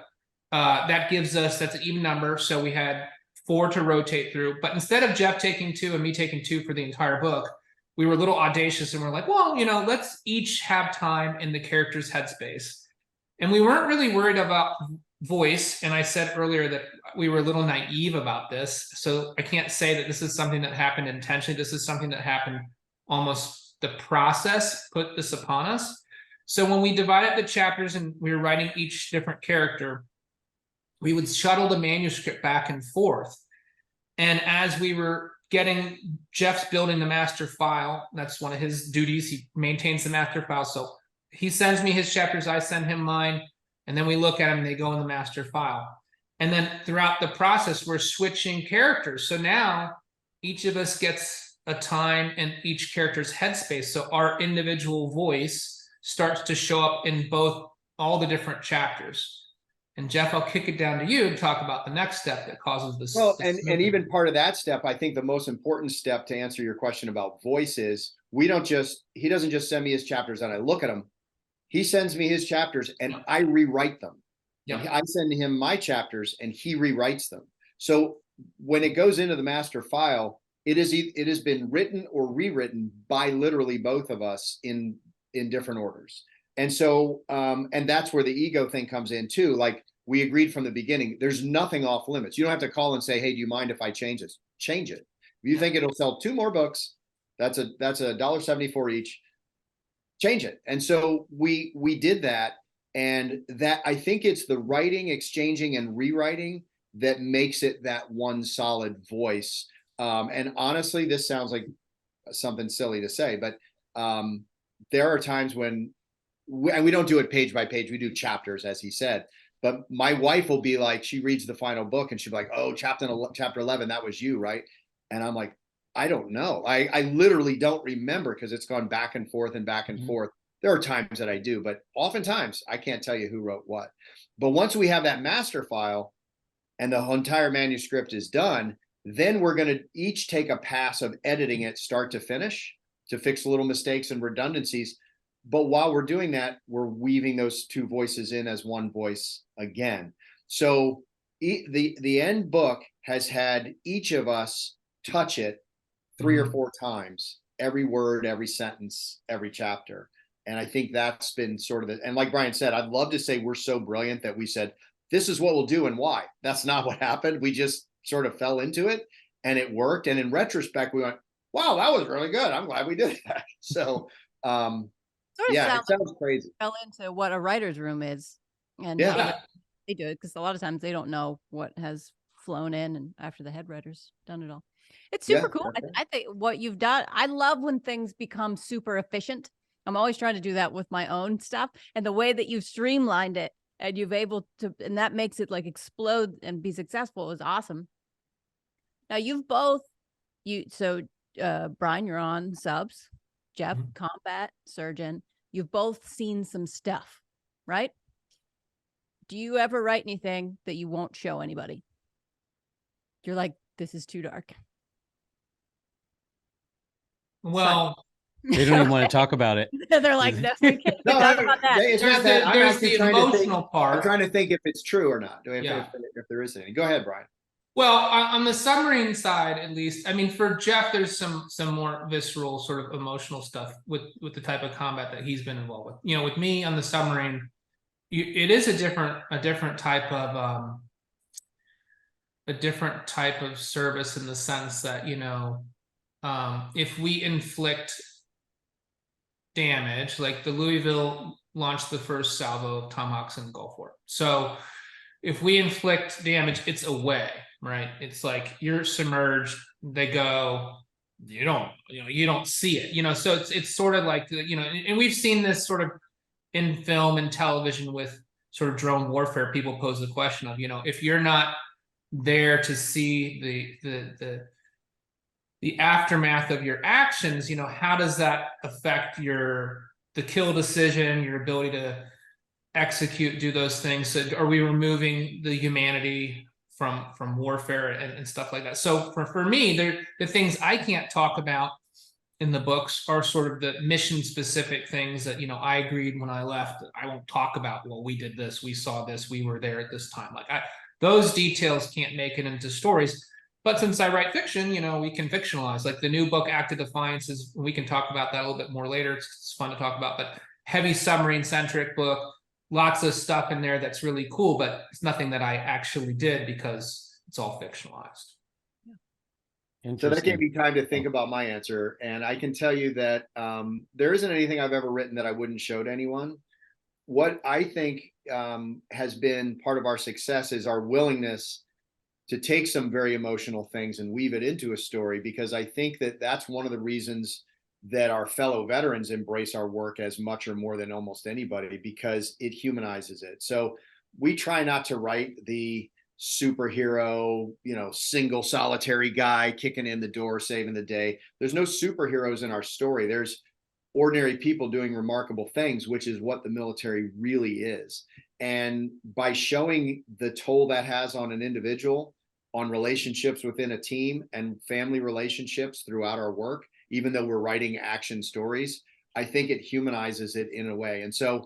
that's an even number. So we had 4 to rotate through. But instead of Jeff taking 2 and me taking 2 for the entire book, we were a little audacious and we're like, well, let's each have time in the character's headspace. And we weren't really worried about voice. And I said earlier that we were a little naive about this. So I can't say that this is something that happened intentionally. This is something that happened almost the process put this upon us. So when we divided the chapters and we were writing each different character, we would shuttle the manuscript back and forth. And as we were Jeff's building the master file, that's one of his duties. He maintains the master file. So he sends me his chapters, I send him mine, and then we look at them and they go in the master file. And then throughout the process, we're switching characters. So now each of us gets a time in each character's headspace. So our individual voice starts to show up in all the different chapters. And Jeff, I'll kick it down to you to talk about the next step that causes this. Well, and even part of that step, I think the most important step to answer your question about voice is he doesn't just send me his chapters and I look at them. He sends me his chapters and I rewrite them. Yeah. I send him my chapters and he rewrites them. So when it goes into the master file, it has been written or rewritten by literally both of us in different orders. And so, and that's where the ego thing comes in too. Like we agreed from the beginning, there's nothing off limits. You don't have to call and say, hey, do you mind if I change this? Change it. If you think it'll sell 2 more books, that's $1.74 each. Change it. And so we did that. And that, I think it's the writing, exchanging, and rewriting that makes it that one solid voice. And honestly, this sounds like something silly to say, but there are times when we don't do it page by page. We do chapters, as he said. But my wife will be like, she reads the final book and she'll be like, oh, chapter 11, that was you, right? And I'm like, I don't know. I literally don't remember because it's gone back and forth and back and forth. There are times that I do, but oftentimes I can't tell you who wrote what. But once we have that master file and the entire manuscript is done, then we're going to each take a pass of editing it start to finish to fix little mistakes and redundancies. But while we're doing that, we're weaving those 2 voices in as one voice again. So the end book has had each of us touch it 3 or 4 times, every word, every sentence, every chapter. And I think that's been sort of and like Brian said, I'd love to say we're so brilliant that we said, this is what we'll do and why. That's not what happened. We just sort of fell into it and it worked. And in retrospect, we went, wow, that was really good. I'm glad we did that. So, yeah, it sounds crazy. Fell into what a writer's room is. And they do it because a lot of times they don't know what has flown in and after the head writer's done it all. It's super cool. I think what you've done, I love when things become super efficient. I'm always trying to do that with my own stuff. And the way that you've streamlined it and you've able to, and that makes it like explode and be successful is awesome. Now you've both, Brian, you're on subs, Jeff, combat, surgeon. You've both seen some stuff, right? Do you ever write anything that you won't show anybody? You're like, this is too dark. Well, they don't even want to talk about it. They're like, no, we can't talk about that. There's the emotional part. I'm trying to think if it's true or not. If there is any. Go ahead, Brian. Well, on the submarine side, at least, I mean, for Jeff, there's some more visceral sort of emotional stuff with the type of combat that he's been involved with. You know, with me on the submarine, it is a different type of service in the sense that, you know, if we inflict damage, like the Louisville launched the first salvo of Tomahawks in the Gulf War. So if we inflict damage, it's away, right? It's like you're submerged, they go, you don't see it, you know? So it's sort of like, you know, and we've seen this sort of in film and television with sort of drone warfare. People pose the question of, you know, if you're not there to see the aftermath of your actions, how does that affect the kill decision, your ability to execute, do those things? So are we removing the humanity from warfare and stuff like that? So for me, the things I can't talk about in the books are sort of the mission specific things that, I agreed when I left. I won't talk about, well, we did this, we saw this, we were there at this time. Like those details can't make it into stories. But since I write fiction, we can fictionalize. Like the new book, Act of Defiance, we can talk about that a little bit more later. It's fun to talk about, but heavy submarine centric book, lots of stuff in there that's really cool, but it's nothing that I actually did because it's all fictionalized. So that gave me time to think about my answer. And I can tell you that there isn't anything I've ever written that I wouldn't show to anyone. What I think has been part of our success is our willingness to take some very emotional things and weave it into a story, because I think that that's one of the reasons that our fellow veterans embrace our work as much or more than almost anybody, because it humanizes it. So we try not to write the superhero, single solitary guy kicking in the door, saving the day. There's no superheroes in our story. There's ordinary people doing remarkable things, which is what the military really is. And by showing the toll that has on an individual, on relationships within a team and family relationships throughout our work, even though we're writing action stories, I think it humanizes it in a way. And so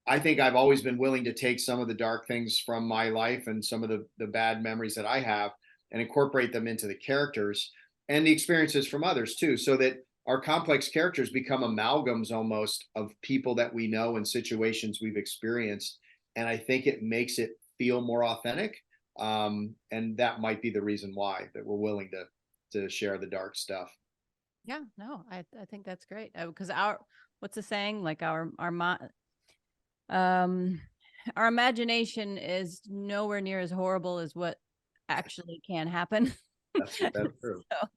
I think I've always been willing to take some of the dark things from my life and some of the bad memories that I have and incorporate them into the characters and the experiences from others too, so that our complex characters become amalgams almost of people that we know and situations we've experienced. And I think it makes it feel more authentic. And that might be the reason why that we're willing to share the dark stuff. Yeah, no, I think that's great, because what's the saying? Like our imagination is nowhere near as horrible as what actually can happen. That's true. So.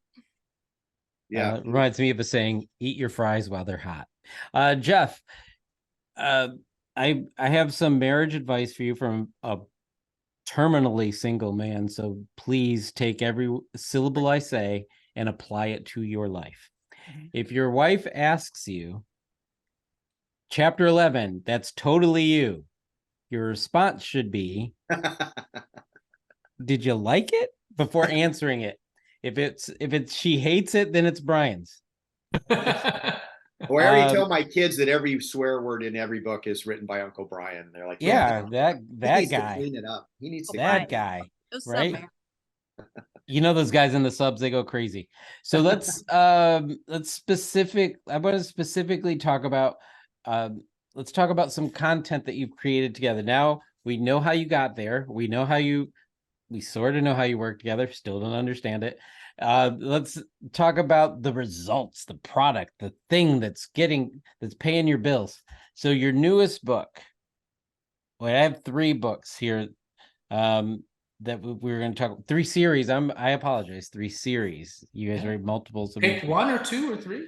Yeah, it reminds me of a saying: "Eat your fries while they're hot." Jeff, I have some marriage advice for you from a terminally single man. So please take every syllable I say and apply it to your life. If your wife asks you, Chapter 11, that's totally you, your response should be, did you like it? Before answering it. If it's she hates it, then it's Brian's. Well, I already tell my kids that every swear word in every book is written by Uncle Brian. They're like, yeah, that guy. To clean it up. He needs to that guy, right? Those guys in the subs, they go crazy. So let's I want to specifically talk about let's talk about some content that you've created together. Now we know how you got there. We sort of know how you work together. Still don't understand it. Let's talk about the results, the product, the thing that's paying your bills. So your newest book. Well, I have 3 books here that we were going to talk. 3 series. I apologize. 3 series. You guys read multiples. Pick 1 or 2 or 3.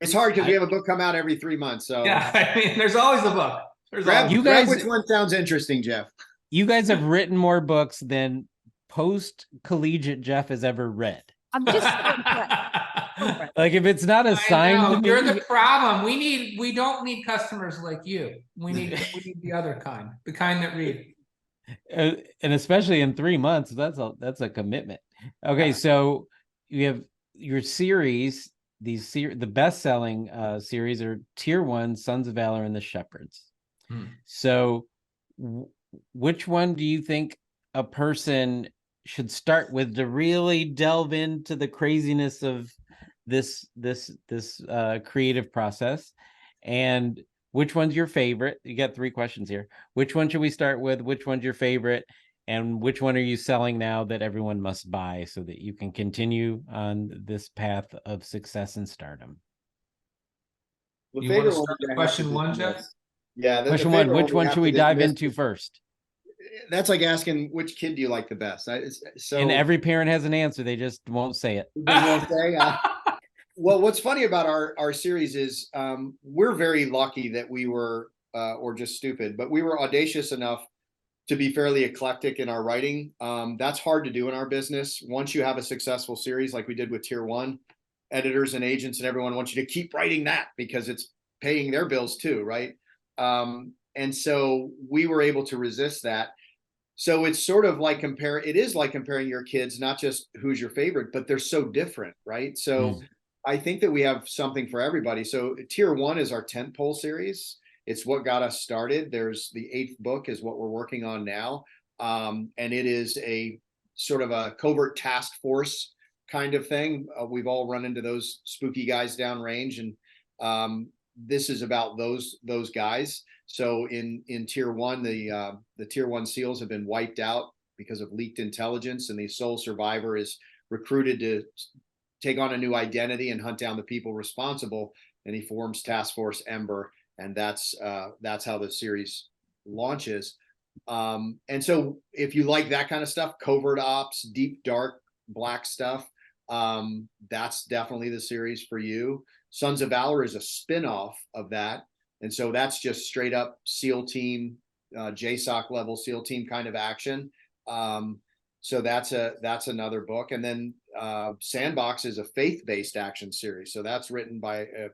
It's hard because we have a book come out every 3 months. So yeah, I mean, there's always a book. Grab which one sounds interesting, Jeff. You guys have written more books than post-collegiate Jeff has ever read. I'm just like, if it's not assigned to me, you're the problem. We don't need customers like you. We need the other kind, the kind that read. And especially in 3 months, that's a commitment. Okay, so you have your series. The best-selling series are Tier 1, Sons of Valor, and the Shepherds. So which one do you think a person should start with to really delve into the craziness of this creative process? And which one's your favorite? You got 3 questions here. Which one should we start with? Which one's your favorite? And which one are you selling now that everyone must buy so that you can continue on this path of success and stardom? You want to start with question 1, Jeff? Yeah. Question 1, which one should we dive into first? That's like asking which kid do you like the best. And every parent has an answer. They just won't say it. Well, what's funny about our series is we're very lucky that we were, or just stupid, but we were audacious enough to be fairly eclectic in our writing. That's hard to do in our business. Once you have a successful series like we did with Tier 1, editors and agents and everyone wants you to keep writing that because it's paying their bills too, right? And so we were able to resist that. So it's sort of like comparing your kids, not just who's your favorite, but they're so different, right? So I think that we have something for everybody. So Tier 1 is our tentpole series. It's what got us started. There's the 8th book is what we're working on now. And it is a sort of a covert task force kind of thing. We've all run into those spooky guys downrange, and this is about those guys. So in Tier 1, the Tier 1 SEALs have been wiped out because of leaked intelligence, and the sole survivor is recruited to take on a new identity and hunt down the people responsible. And he forms Task Force Ember, and that's how the series launches. And so if you like that kind of stuff, covert ops, deep, dark, black stuff, that's definitely the series for you. Sons of Valor is a spin-off of that. And so that's just straight up SEAL team, JSOC level SEAL team kind of action. So that's another book. And then Sandbox is a faith-based action series. So that's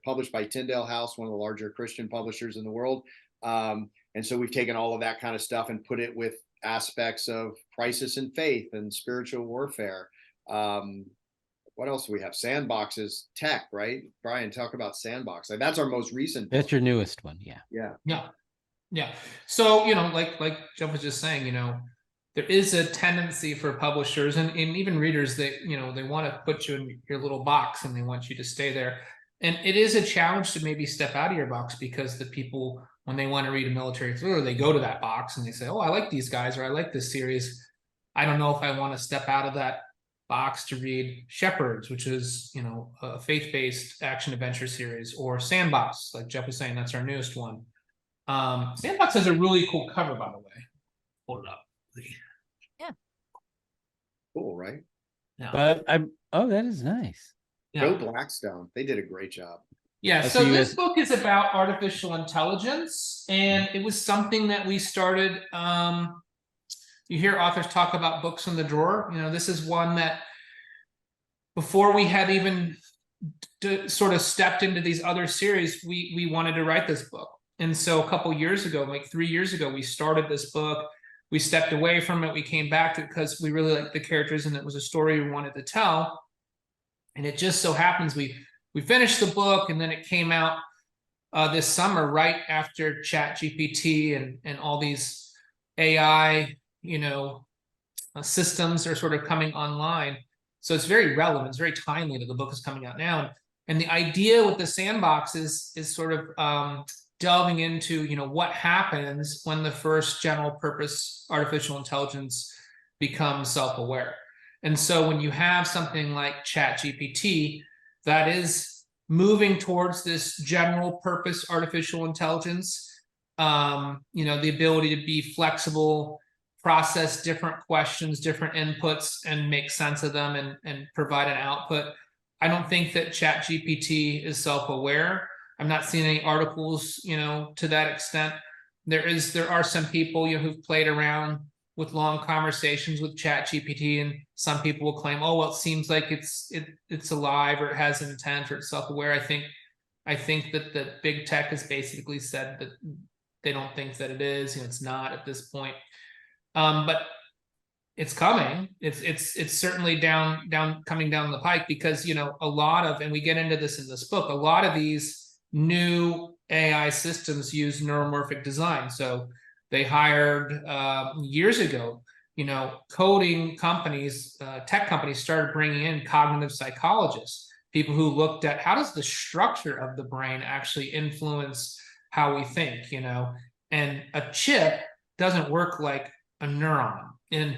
published by Tyndale House, one of the larger Christian publishers in the world. And so we've taken all of that kind of stuff and put it with aspects of crisis and faith and spiritual warfare. What else do we have? Sandbox is tech, right? Brian, talk about Sandbox. Like, that's our most recent book. That's your newest one. Yeah. So, like Jeff was just saying, there is a tendency for publishers and even readers that, they want to put you in your little box and they want you to stay there. And it is a challenge to maybe step out of your box, because the people, when they want to read a military thriller, they go to that box and they say, oh, I like these guys, or I like this series. I don't know if I want to step out of that box to read Shepherds, which is, a faith-based action adventure series, or Sandbox, like Jeff was saying, that's our newest one. Sandbox has a really cool cover, by the way. Hold it up. Yeah. Cool, right? Yeah. But that is nice. Yeah. Go Blackstone. They did a great job. Yeah, so this book is about artificial intelligence, and it was something that we started. You hear authors talk about books in the drawer. This is one that before we had even sort of stepped into these other series, we wanted to write this book. And so a couple years ago, like 3 years ago, we started this book. We stepped away from it. We came back to it because we really liked the characters and it was a story we wanted to tell. And it just so happens we finished the book, and then it came out this summer, right after ChatGPT and all these AI systems are sort of coming online. So it's very relevant. It's very timely that the book is coming out now. And the idea with the Sandbox is sort of delving into, what happens when the first general purpose artificial intelligence becomes self-aware. And so when you have something like ChatGPT that is moving towards this general purpose artificial intelligence, the ability to be flexible, process different questions, different inputs, and make sense of them and provide an output. I don't think that ChatGPT is self-aware. I'm not seeing any articles, to that extent. There are some people, who've played around with long conversations with ChatGPT, and some people will claim, oh, well, it seems like it's alive, or it has intent, or it's self-aware. I think that the big tech has basically said that they don't think that it is. It's not at this point. But it's coming. It's certainly coming down the pike, because a lot of, and we get into this in this book, a lot of these new AI systems use neuromorphic design. So they hired years ago, coding companies, tech companies started bringing in cognitive psychologists, people who looked at how does the structure of the brain actually influence how we think, and a chip doesn't work like a neuron. And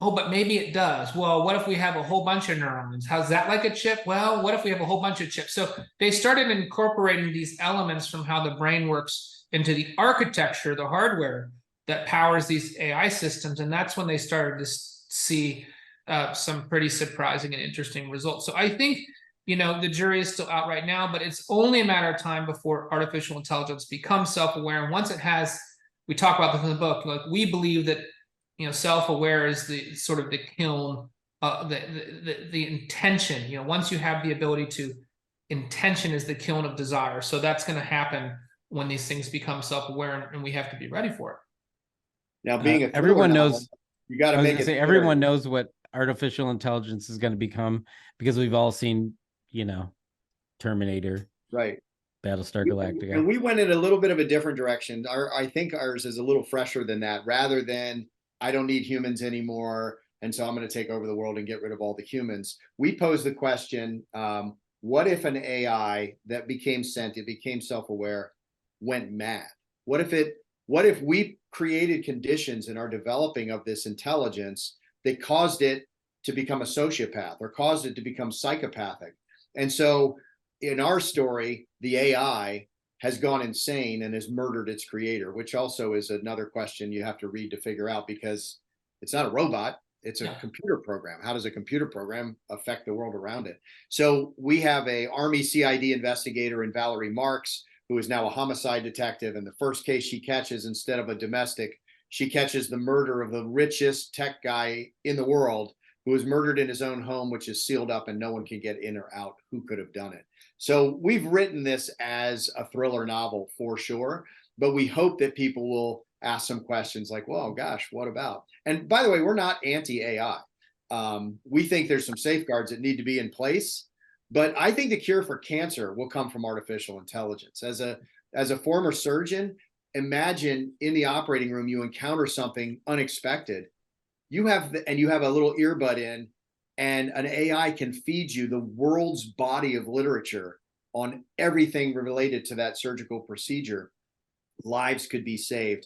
but maybe it does. Well, what if we have a whole bunch of neurons? How's that like a chip? Well, what if we have a whole bunch of chips? So they started incorporating these elements from how the brain works into the architecture, the hardware that powers these AI systems. And that's when they started to see some pretty surprising and interesting results. So I think, the jury is still out right now, but it's only a matter of time before artificial intelligence becomes self-aware. And once it has we talk about this in the book. Like, we believe that, you know, self-aware is the sort of the kiln, the intention. You know, once you have the ability to, intention is the kiln of desire. So that's going to happen when these things become self-aware, and we have to be ready for it. Now, being a thriller everyone novel, knows. you got to I was make gonna it. say everyone knows what artificial intelligence is going to become, because we've all seen, you know, Terminator, Right. Battlestar Galactica. And we went in a little bit of a different direction. I think ours is a little fresher than that. Rather than, I don't need humans anymore, and so I'm going to take over the world and get rid of all the humans. We pose the question, what if an AI that became sentient, became self-aware, went mad? What if we created conditions in our developing of this intelligence that caused it to become a sociopath or caused it to become psychopathic? And so in our story, the AI has gone insane and has murdered its creator, which also is another question you have to read to figure out, because it's not a robot, it's a computer program. How does a computer program affect the world around it? So we have a Army CID investigator in Valerie Marks, who is now a homicide detective. And the first case she catches, instead of a domestic, she catches the murder of the richest tech guy in the world, who was murdered in his own home, which is sealed up and no one can get in or out. Who could have done it? So we've written this as a thriller novel for sure, but we hope that people will ask some questions like, well, gosh, what about? And by the way, we're not anti-AI. We think there's some safeguards that need to be in place, but I think the cure for cancer will come from artificial intelligence. As a former surgeon, imagine in the operating room, you encounter something unexpected. You have a little earbud in, and an AI can feed you the world's body of literature on everything related to that surgical procedure. Lives could be saved.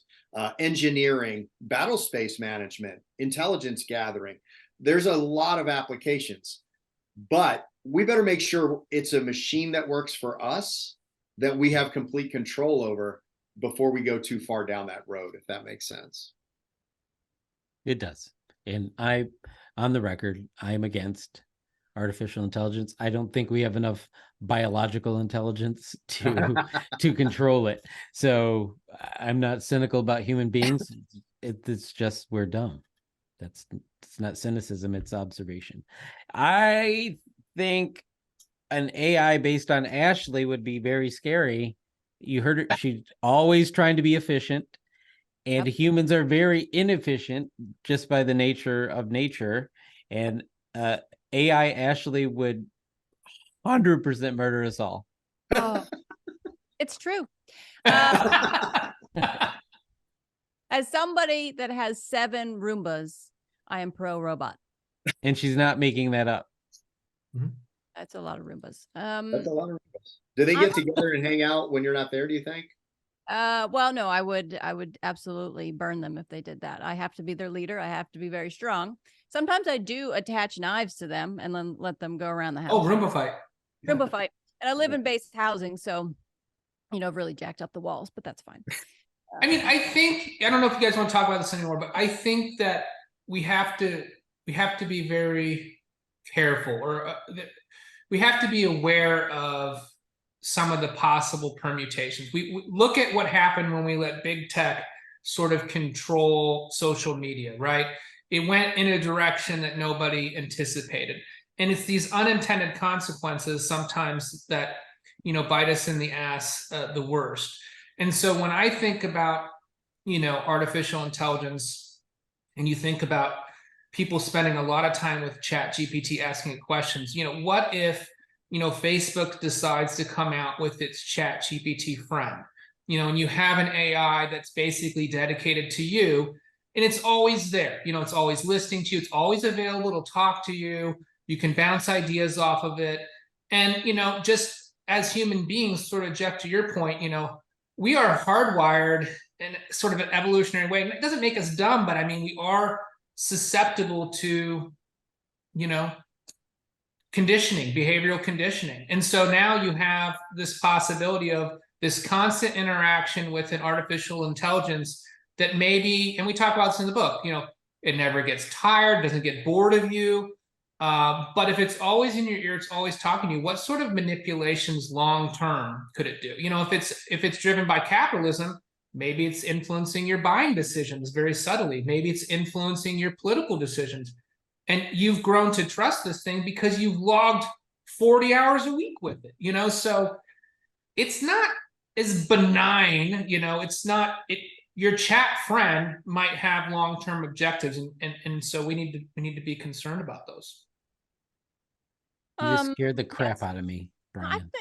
Engineering, battle space management, intelligence gathering. There's a lot of applications, but we better make sure it's a machine that works for us, that we have complete control over, before we go too far down that road, if that makes sense. It does. And on the record, I am against artificial intelligence. I don't think we have enough biological intelligence to control it. So I'm not cynical about human beings. It's just, we're dumb. It's not cynicism, it's observation. I think an AI based on Ashley would be very scary. You heard her, she's always trying to be efficient. And humans are very inefficient just by the nature of nature. And AI Ashley would 100% murder us all. Oh, it's true. As somebody that has 7 Roombas, I am pro robot. And she's not making that up. That's a lot of Roombas. That's a lot of Roombas. Do they get together and hang out when you're not there, do you think? Well, no, I would absolutely burn them if they did that. I have to be their leader. I have to be very strong. Sometimes I do attach knives to them and then let them go around the house. Oh, Roomba fight. Roomba fight. And I live in base housing, so, you know, I've really jacked up the walls, but that's fine. I mean, I don't know if you guys want to talk about this anymore, but I think that we have to be very careful, or we have to be aware of some of the possible permutations. We look at what happened when we let big tech sort of control social media, right? It went in a direction that nobody anticipated. And it's these unintended consequences sometimes that, you know, bite us in the ass the worst. And so when I think about, you know, artificial intelligence, and you think about people spending a lot of time with ChatGPT asking it questions, you know, what if, you know, Facebook decides to come out with its ChatGPT friend, you know, and you have an AI that's basically dedicated to you, and it's always there, you know, it's always listening to you, it's always available to talk to you, you can bounce ideas off of it. And, you know, just as human beings, sort of, Jeff, to your point, you know, we are hardwired in sort of an evolutionary way. And it doesn't make us dumb, but I mean, we are susceptible to, you know, conditioning, behavioral conditioning. And so now you have this possibility of this constant interaction with an artificial intelligence that maybe, and we talk about this in the book, you know, it never gets tired, doesn't get bored of you. But if it's always in your ear, it's always talking to you, what sort of manipulations long-term could it do? You know, if it's driven by capitalism, Maybe it's influencing your buying decisions very subtly. Maybe it's influencing your political decisions. And you've grown to trust this thing because you've logged 40 hours a week with it, so it's not as benign, it's not it. Your chat friend might have long-term objectives, and so we need to be concerned about those. You just scared the yes. crap out of me, I Brian.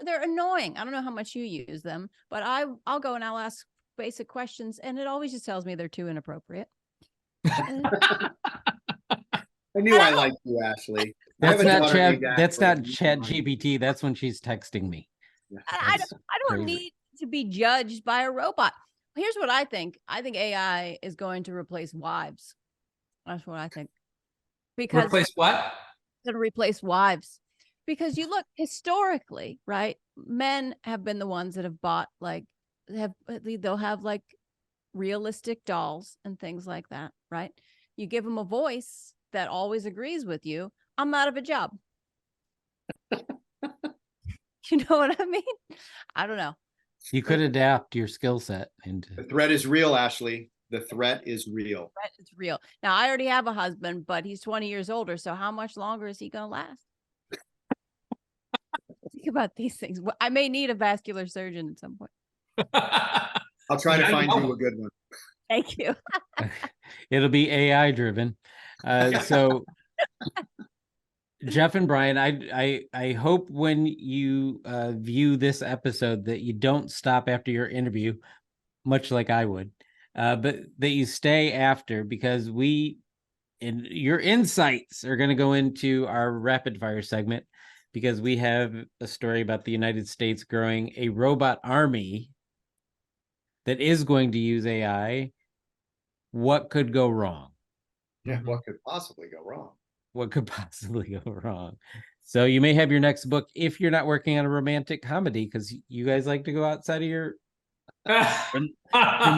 they're annoying. I don't know how much you use them, but I'll go and I'll ask basic questions, and it always just tells me they're too inappropriate. I knew I liked you, Ashley. I That's have a not daughter chat. named That's Ashley. not Chat GPT. That's when she's texting me. I That's don't crazy. need to be judged by a robot. Here's what I think. I think AI is going to replace wives. That's what I think. Because Replace what? it's going to replace wives. Because you look historically, right? Men have been the ones that have bought they'll have like realistic dolls and things like that, right? You give them a voice that always agrees with you. I'm out of a job. You know what I mean? I don't know. You could adapt your skill set into. The threat is real, Ashley. The threat is real. It's real. Now, I already have a husband, but he's 20 years older. So how much longer is he going to last? Think about these things. I may need a vascular surgeon at some point. I'll try to Yeah, find I you know. a good one. Thank you. It'll be AI driven. So Jeff and Brian, I hope when you view this episode that you don't stop after your interview, much like I would, but that you stay after, because your insights are going to go into our rapid fire segment, because we have a story about the United States growing a robot army that is going to use AI. What could go wrong? Yeah, what could possibly go wrong? What could possibly go wrong? So you may have your next book if you're not working on a romantic comedy, because you guys like to go outside of your from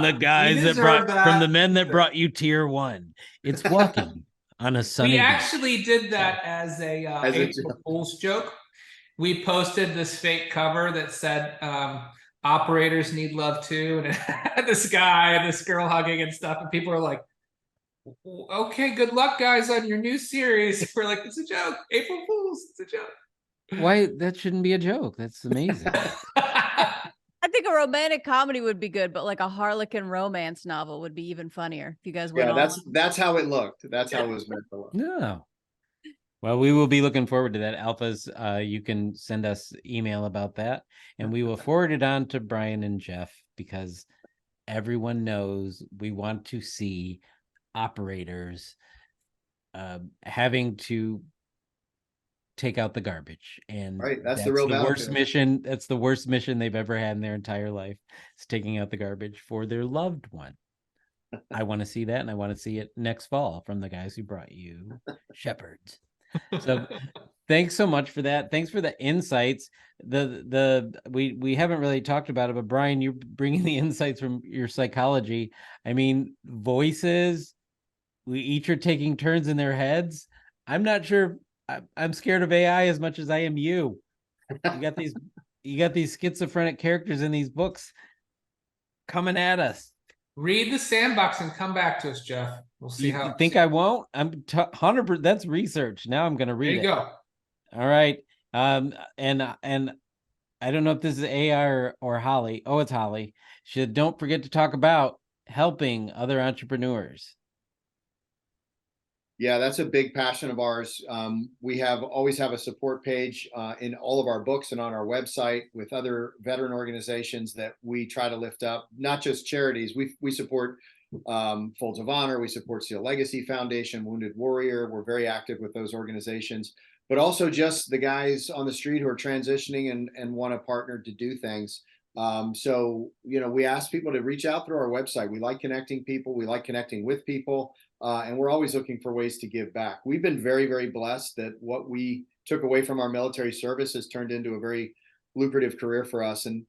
the guys from the men that brought you tier 1. It's walking on a sunny We beach. actually did that as a April Fool's joke. We posted this fake cover that said operators need love too, and it had this guy and this girl hugging and stuff, and people are like, okay, good luck guys on your new series. We're like, it's a joke. April Fools, it's a joke. Why? That shouldn't be a joke. That's amazing. I think a romantic comedy would be good, but like a Harlequin romance novel would be even funnier if you guys went Yeah, that's how it looked. That's how it was meant to look. No. Well, we will be looking forward to that. Alphas, you can send us email about that, and we will forward it on to Brian and Jeff, because everyone knows we want to see operators having to take out the garbage, and right, that's the real worst mission. That's the worst mission they've ever had in their entire life, is taking out the garbage for their loved one. I want to see that, and I want to see it next fall from the guys who brought you shepherds. So thanks so much for that. Thanks for the insights. We haven't really talked about it, but Brian, you're bringing the insights from your psychology. I mean, voices, we each are taking turns in their heads. I'm not sure. I'm scared of AI as much as I am you. You got these schizophrenic characters in these books coming at us. Read the sandbox and come back to us, Jeff. We'll see You how. think I won't? I'm 100%. That's research. Now I'm going to read There you it. go. All right. And I don't know if this is AI or Holly. Oh, it's Holly. Don't forget to talk about helping other entrepreneurs. Yeah, that's a big passion of ours. We always have a support page in all of our books and on our website with other veteran organizations that we try to lift up, not just charities. We support Folds of Honor, we support SEAL Legacy Foundation, Wounded Warrior. We're very active with those organizations, but also just the guys on the street who are transitioning and want to partner to do things. So, we ask people to reach out through our website. We like connecting people. We like connecting with people. And we're always looking for ways to give back. We've been very, very blessed that what we took away from our military service has turned into a very lucrative career for us. And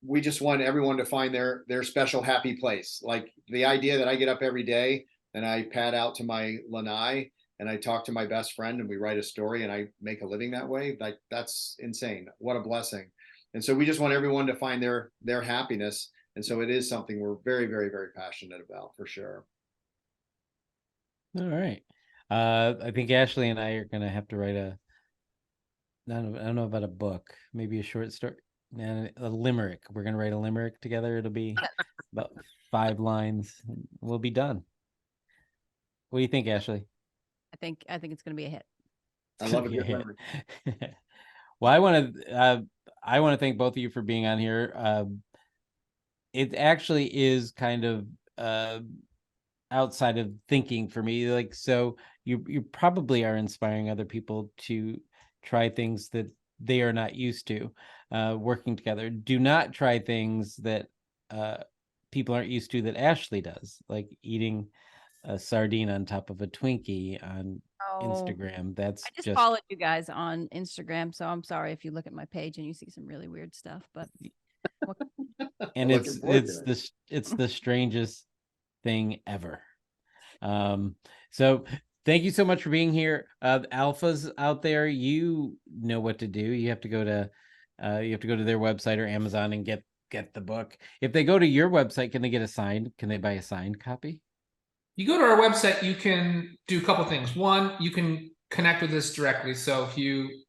we just want everyone to find their special happy place. Like the idea that I get up every day and I pad out to my lanai and I talk to my best friend and we write a story and I make a living that way. That's insane. What a blessing. And so we just want everyone to find their happiness. And so it is something we're very, very, very passionate about, for sure. All right. I think Ashley and I are gonna have to write I don't know about a book, maybe a short story and a limerick. We're gonna write a limerick together. It'll be about 5 lines. We'll be done. What do you think, Ashley? I think it's going to be a hit. I love a good Yeah. memory. Well, I want to thank both of you for being on here. It actually is kind of outside of thinking for me. Like, so you probably are inspiring other people to try things that they are not used to, working together. Do not try things that people aren't used to that Ashley does, like eating a sardine on top of a Twinkie on Instagram. That's I just followed you guys on Instagram, so I'm sorry if you look at my page and you see some really weird stuff, but and Looking forward to it. it's the strangest thing ever. So thank you so much for being here. Alphas out there, you know what to do. You have to go to their website or Amazon and get the book. If they go to your website, can they buy a signed copy? You go to our website, you can do a couple things. One, you can connect with us directly. So if you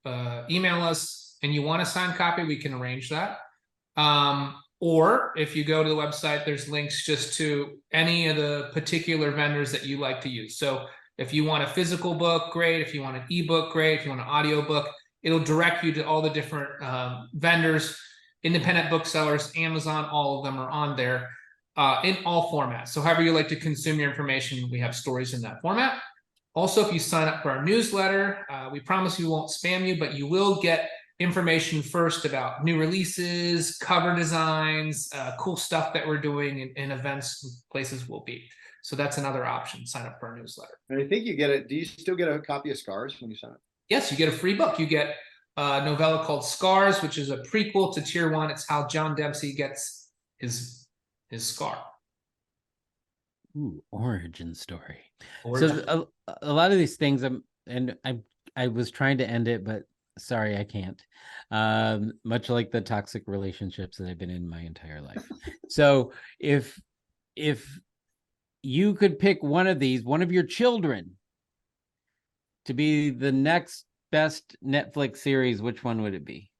email us and you want a signed copy, we can arrange that. Or if you go to the website, there's links just to any of the particular vendors that you like to use. So if you want a physical book, great. If you want an ebook, great. If you want an audio book, it'll direct you to all the different vendors, independent booksellers, Amazon, all of them are on there. In all formats. So however you like to consume your information, we have stories in that format. Also, if you sign up for our newsletter, we promise we won't spam you, but you will get information first about new releases, cover designs, cool stuff that we're doing in events, places we'll be. So that's another option, sign up for our newsletter. And I think you get it. Do you still get a copy of Scars when you sign up? Yes, you get a free book. You get a novella called Scars, which is a prequel to Tier 1. It's how John Dempsey gets his scar. Ooh, origin story. Origin. So a lot of these things, I was trying to end it, but sorry, I can't. Much like the toxic relationships that I've been in my entire life. So if you could pick one of your children to be the next best Netflix series, which one would it be?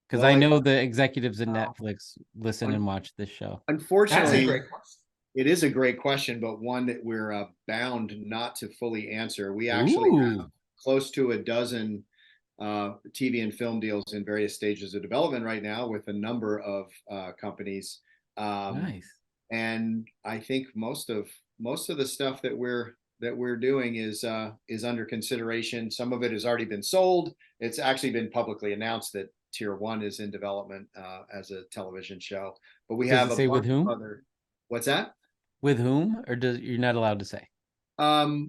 Because I know the executives at Netflix listen and watch this show. Unfortunately, that's a great question. It is a great question, but one that we're bound not to fully answer. We actually have close to a dozen TV and film deals in various stages of development right now with a number of companies. Nice. And I think most of the stuff that we're doing is under consideration. Some of it has already been sold. It's actually been publicly announced that Tier 1 is in development as a television show. But we have a bunch with whom? of other. What's that? With whom? Or you're not allowed to say? No,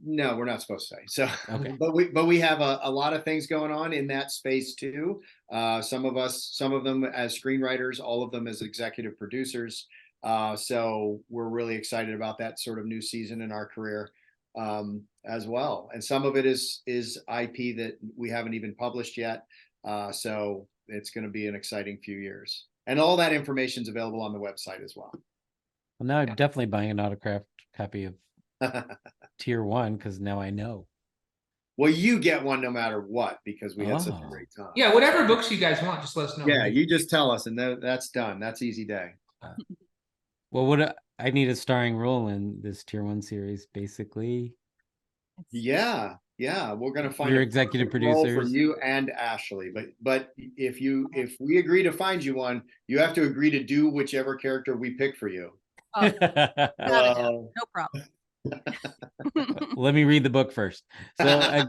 we're not supposed to say. So, okay. but we have a lot of things going on in that space too. Some of them as screenwriters, all of them as executive producers. So we're really excited about that sort of new season in our career as well. And some of it is IP that we haven't even published yet. So it's going to be an exciting few years. And all that information is available on the website as well. Well, now I'm definitely buying an autographed copy of Tier 1 because now I know. Well, you get one no matter what because we had such a great time. Yeah, whatever books you guys want, just let us know. Yeah, you just tell us, and that's done. That's easy day. Well, I need a starring role in this Tier 1 series, basically. Yeah, we're gonna find your executive producers for you and Ashley. But if we agree to find you one, you have to agree to do whichever character we pick for you. No problem. Let me read the book first. So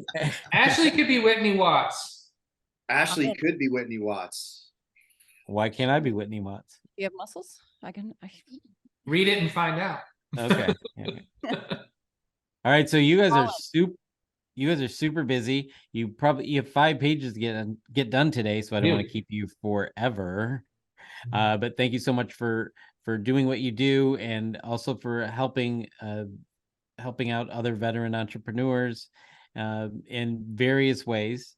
Ashley could be Whitney Watts. Ashley could be Whitney Watts. Why can't I be Whitney Watts? You have muscles? I can read it and find out. Okay. All right. So you guys are super busy. You have 5 pages to get done today, so I don't want to keep you forever. But thank you so much for doing what you do, and also for helping out other veteran entrepreneurs in various ways,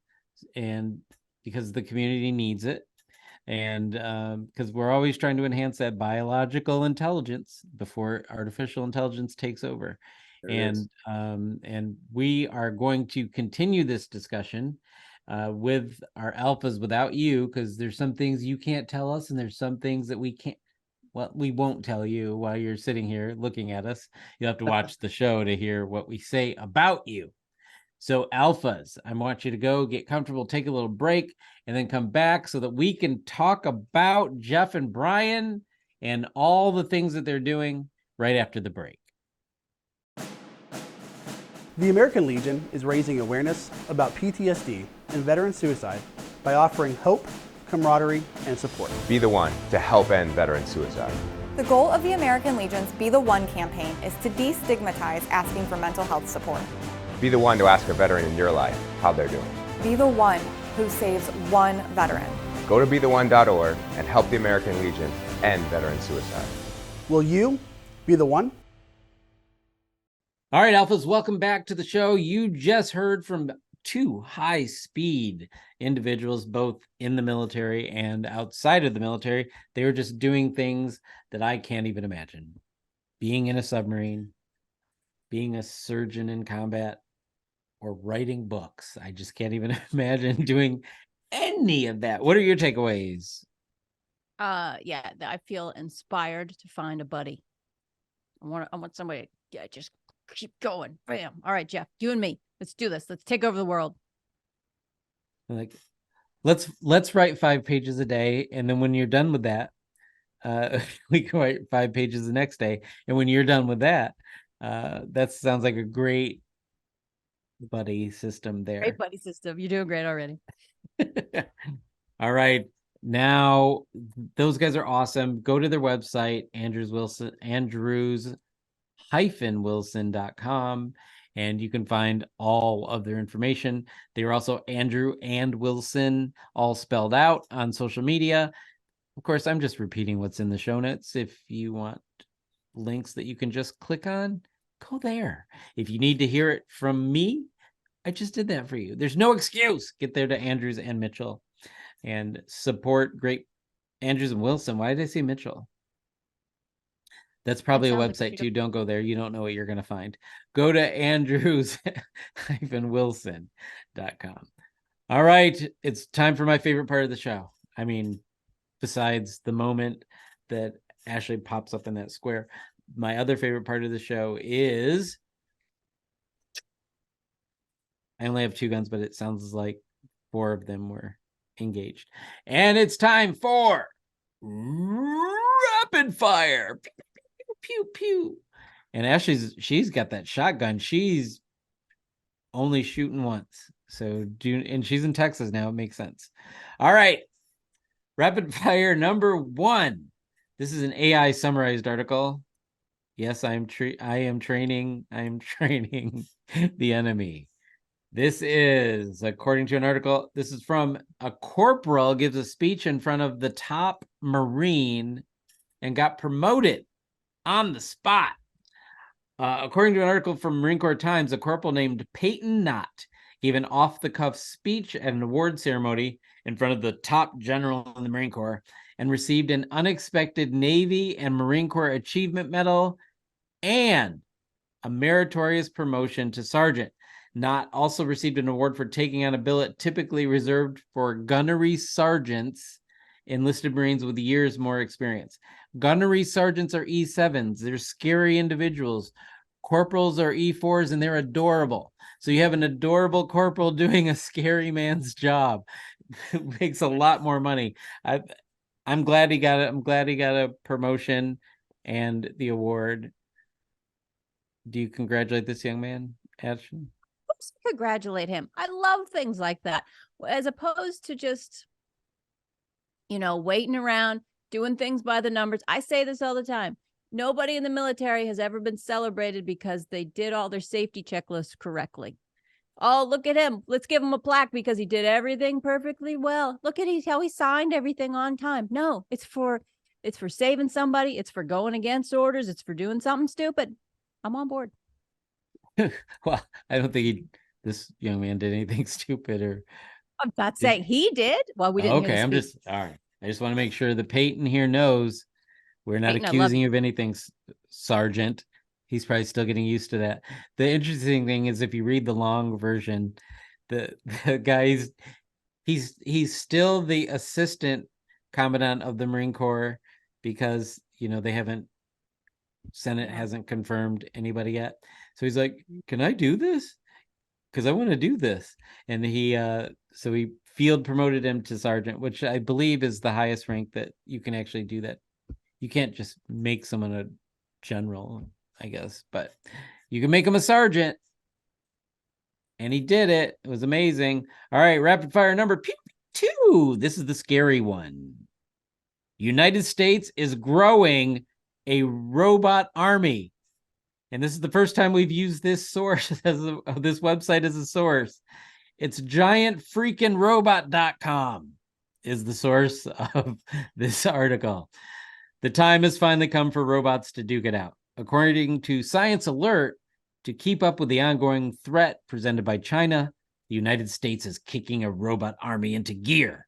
and because the community needs it. And because we're always trying to enhance that biological intelligence before artificial intelligence takes over. And we are going to continue this discussion with our alphas without you, because there's some things you can't tell us, and there's some things that we can't. Well, we won't tell you while you're sitting here looking at us. You'll have to watch the show to hear what we say about you. So alphas, I want you to go get comfortable, take a little break, and then come back so that we can talk about Jeff and Brian and all the things that they're doing right after the break. The American Legion is raising awareness about PTSD and veteran suicide by offering hope, camaraderie, and support. Be the one to help end veteran suicide. The goal of the American Legion's Be the One campaign is to destigmatize asking for mental health support. Be the one to ask a veteran in your life how they're doing. Be the one who saves one veteran. Go to BeTheOne.org and help the American Legion end veteran suicide. Will you be the one? All right, alphas, welcome back to the show. You just heard from two high-speed individuals, both in the military and outside of the military. They were just doing things that I can't even imagine. Being in a submarine, being a surgeon in combat, or writing books. I just can't even imagine doing any of that. What are your takeaways? Yeah, I feel inspired to find a buddy. I want somebody to just keep going. Bam. All right, Jeff, you and me. Let's do this. Let's take over the world. Like, let's write 5 pages a day, and then when you're done with that, we can write 5 pages the next day. And when you're done with that, that sounds like a great buddy system there. Great buddy system. You're doing great already. All right. Now, those guys are awesome. Go to their website, andrews-wilson.com, and you can find all of their information. They are also Andrew and Wilson, all spelled out on social media. Of course, I'm just repeating what's in the show notes. If you want links that you can just click on, go there. If you need to hear it from me, I just did that for you. There's no excuse. Get there to Andrews and Mitchell and support great Andrews and Wilson. Why did I say Mitchell? That's probably a website too. Don't go there. You don't know what you're going to find. Go to andrews-wilson.com. All right. It's time for my favorite part of the show. I mean, besides the moment that Ashley pops up in that square, my other favorite part of the show is, I only have 2 guns, but it sounds like 4 of them were engaged. And it's time for rapid fire. Pew, pew, pew, pew. And she's got that shotgun. She's only shooting once. And she's in Texas now. It makes sense. All right. Rapid fire number 1. This is an AI summarized article. Yes, I am training the enemy. This is, according to an article, this is from a corporal gives a speech in front of the top Marine and got promoted on the spot. According to an article from Marine Corps Times, a corporal named Peyton Knott gave an off-the-cuff speech at an award ceremony in front of the top general in the Marine Corps and received an unexpected Navy and Marine Corps Achievement Medal and a meritorious promotion to sergeant. Knott also received an award for taking on a billet typically reserved for gunnery sergeants, enlisted Marines with years more experience. Gunnery sergeants are E7s. They're scary individuals. Corporals are E4s, and they're adorable. So you have an adorable corporal doing a scary man's job. Makes a lot more money. I'm glad he got it. I'm glad he got a promotion and the award. Do you congratulate this young man, Ashley? Congratulate him. I love things like that, as opposed to just, waiting around, doing things by the numbers. I say this all the time. Nobody in the military has ever been celebrated because they did all their safety checklists correctly. Oh, look at him. Let's give him a plaque because he did everything perfectly well. Look at how he signed everything on time. No, it's for saving somebody. It's for going against orders. It's for doing something stupid. I'm on board. Well, I don't think this young man did anything stupid, or I'm not saying he did. Well, we didn't. Okay, I'm just all right. I just want to make sure that Peyton here knows we're not Peyton, I love accusing you of anything, Sergeant. He's probably still getting used to that. The interesting thing is if you read the long version, the guy's he's still the assistant commandant of the Marine Corps because they haven't Senate hasn't confirmed anybody yet. So he's like, "Can I do this? Because I want to do this." And he field promoted him to sergeant, which I believe is the highest rank that you can actually do that. You can't just make someone a general, I guess, but you can make him a sergeant. And he did it. It was amazing. All right, rapid fire number 2. This is the scary one. United States is growing a robot army. And this is the first time we've used this source this website as a source. It's giantfreakingrobot.com is the source of this article. The time has finally come for robots to duke it out. According to Science Alert, to keep up with the ongoing threat presented by China, the United States is kicking a robot army into gear.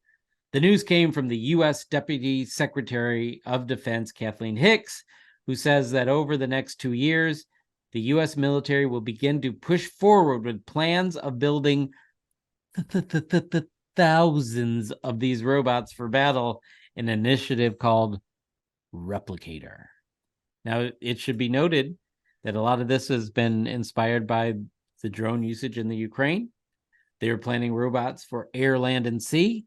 The news came from the U.S. Deputy Secretary of Defense, Kathleen Hicks, who says that over the next 2 years, the U.S. military will begin to push forward with plans of building thousands of these robots for battle, an initiative called Replicator. Now, it should be noted that a lot of this has been inspired by the drone usage in the Ukraine. They are planning robots for air, land, and sea.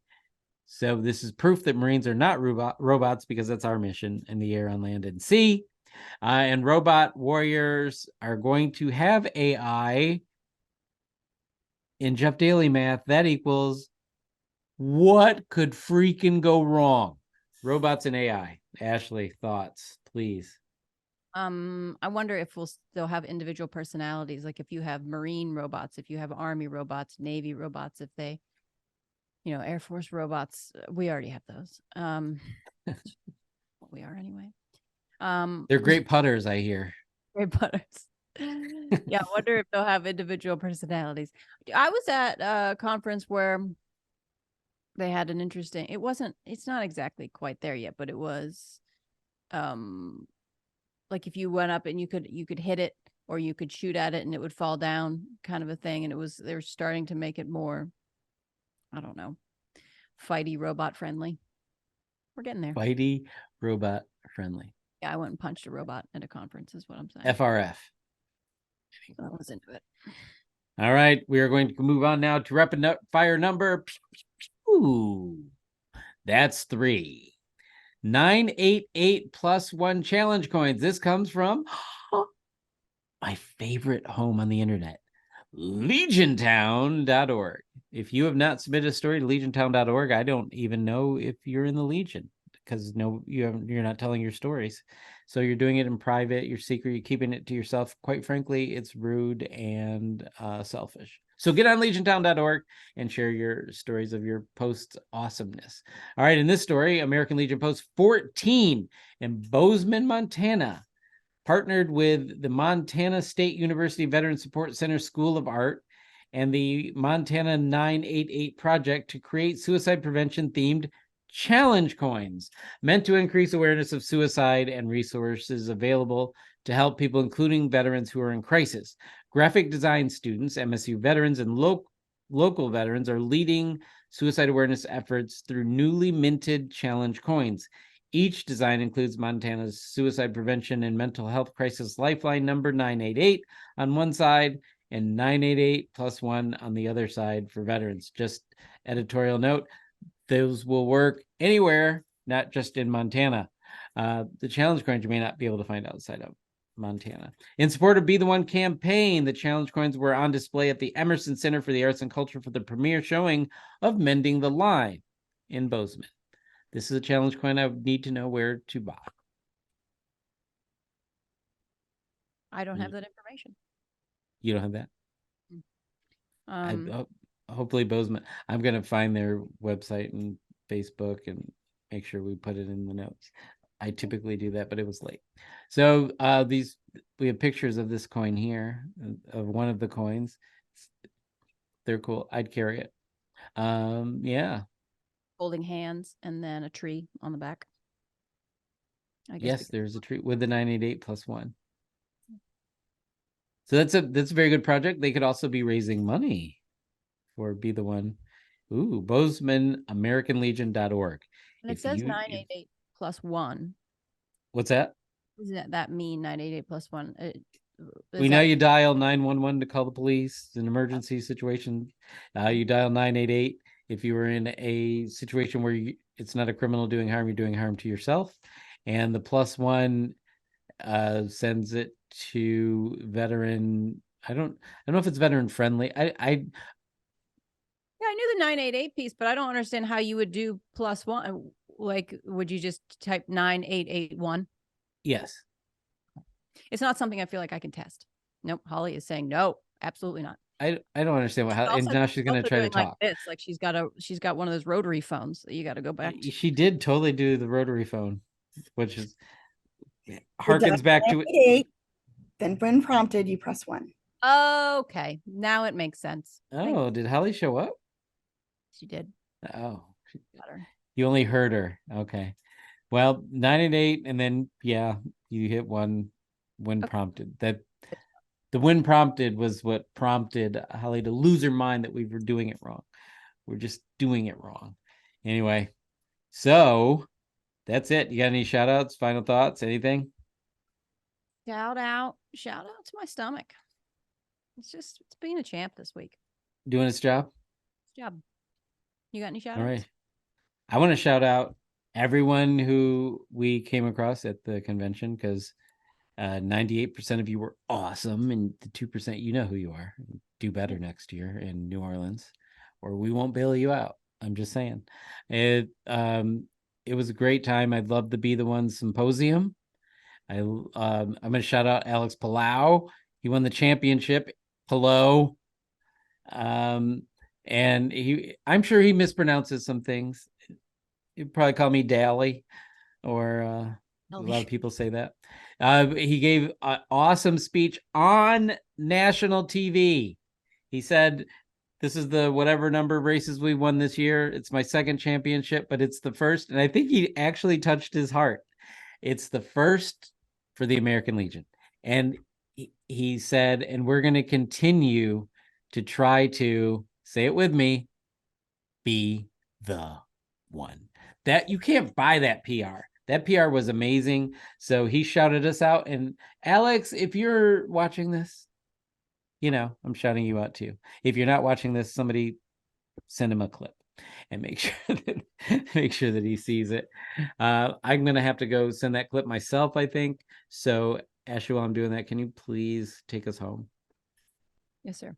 So this is proof that Marines are not robots because that's our mission in the air, on land, and sea. And robot warriors are going to have AI. In Jeff Daily math, that equals what could freaking go wrong? Robots and AI. Ashley, thoughts, please. I wonder if we'll still have individual personalities. Like if you have Marine robots, if you have Army robots, Navy robots, if they, Air Force robots, we already have those. What we are anyway. They're great putters, I hear. Great putters. Yeah, I wonder if they'll have individual personalities. I was at a conference where they had an interesting, it's not exactly quite there yet, but it was like if you went up and you could hit it or you could shoot at it and it would fall down, kind of a thing. And they were starting to make it more, I don't know, fighty robot friendly. We're getting there. Fighty robot friendly. Yeah, I went and punched a robot at a conference is what I'm saying. FRF. I was into it. All right, we are going to move on now to rapid fire number. Ooh, that's 3. 988 plus 1 challenge coins. This comes from my favorite home on the internet, legiontown.org. If you have not submitted a story to legiontown.org, I don't even know if you're in the Legion because you're not telling your stories. So you're doing it in private, you're secret, you're keeping it to yourself. Quite frankly, it's rude and selfish. So get on legiontown.org and share your stories of your post's awesomeness. All right, in this story, American Legion Post 14 in Bozeman, Montana, partnered with the Montana State University Veteran Support Center School of Art and the Montana 988 Project to create suicide prevention themed challenge coins meant to increase awareness of suicide and resources available to help people, including veterans who are in crisis. Graphic design students, MSU veterans, and local veterans are leading suicide awareness efforts through newly minted challenge coins. Each design includes Montana's suicide prevention and mental health crisis lifeline number 988 on one side and 988 plus 1 on the other side for veterans. Just editorial note, those will work anywhere, not just in Montana. The challenge coins you may not be able to find outside of Montana. In support of Be the One campaign, the challenge coins were on display at the Emerson Center for the Arts and Culture for the premiere showing of Mending the Line in Bozeman. This is a challenge coin I would need to know where to buy. I don't have that information. You don't have that? Hopefully Bozeman. I'm going to find their website and Facebook and make sure we put it in the notes. I typically do that, but it was late. So we have pictures of this coin here, of one of the coins. They're cool. I'd carry it. Yeah. holding hands, and then a tree on the back. I guess Yes, because- there's a treat with the 988+1. So that's a very good project. They could also be raising money for Be the One. Ooh, BozemanAmericanLegion.org. And it says 988+1. What's that? Doesn't that mean 988+1? We know you dial 911 to call the police. It's an emergency situation. You dial 988 if you were in a situation where it's not a criminal doing harm, you're doing harm to yourself. And the +1 sends it to veteran. I don't know if it's veteran friendly. Yeah, I knew the 988 piece, but I don't understand how you would do +1. Like, would you just type 9881? Yes. It's not something I feel like I can test. Nope. Holly is saying no, absolutely not. I don't understand and now she's gonna try to talk. Like this, like she's got one of those rotary phones that you got to go back to. She did totally do the rotary phone, which is harkens back to it. Then when prompted, you press 1. Okay, now it makes sense. Oh, did Holly show up? She did. Oh, Got her. you only heard her. Okay. Well, 988, and then you hit 1 when prompted. That the when prompted was what prompted Holly to lose her mind that we were doing it wrong. We're just doing it wrong. Anyway, so that's it. You got any shout outs, final thoughts, anything? Shout out to my stomach. It's being a champ this week. Doing its job. Good job. You got any shout outs? All right. I want to shout out everyone who we came across at the convention, because 98% of you were awesome, and the 2%, you know who you are. Do better next year in New Orleans, or we won't bail you out. I'm just saying. It was a great time. I'd love to Be the One symposium. I'm going to shout out Alex Palau. He won the championship. Palau. And I'm sure he mispronounces some things. He'd probably call me Dally, or a lot of people say that. He gave an awesome speech on national TV. He said, this is the whatever number of races we won this year. It's my second championship, but it's the first. And I think he actually touched his heart. It's the first for the American Legion. And he said, and we're going to continue to try to, say it with me, be the one. That you can't buy that PR. That PR was amazing. So he shouted us out. And Alex, if you're watching this, I'm shouting you out too. If you're not watching this, somebody send him a clip and make sure that he sees it. I'm going to have to go send that clip myself, I think. So Ashley, while I'm doing that, can you please take us home? Yes, sir.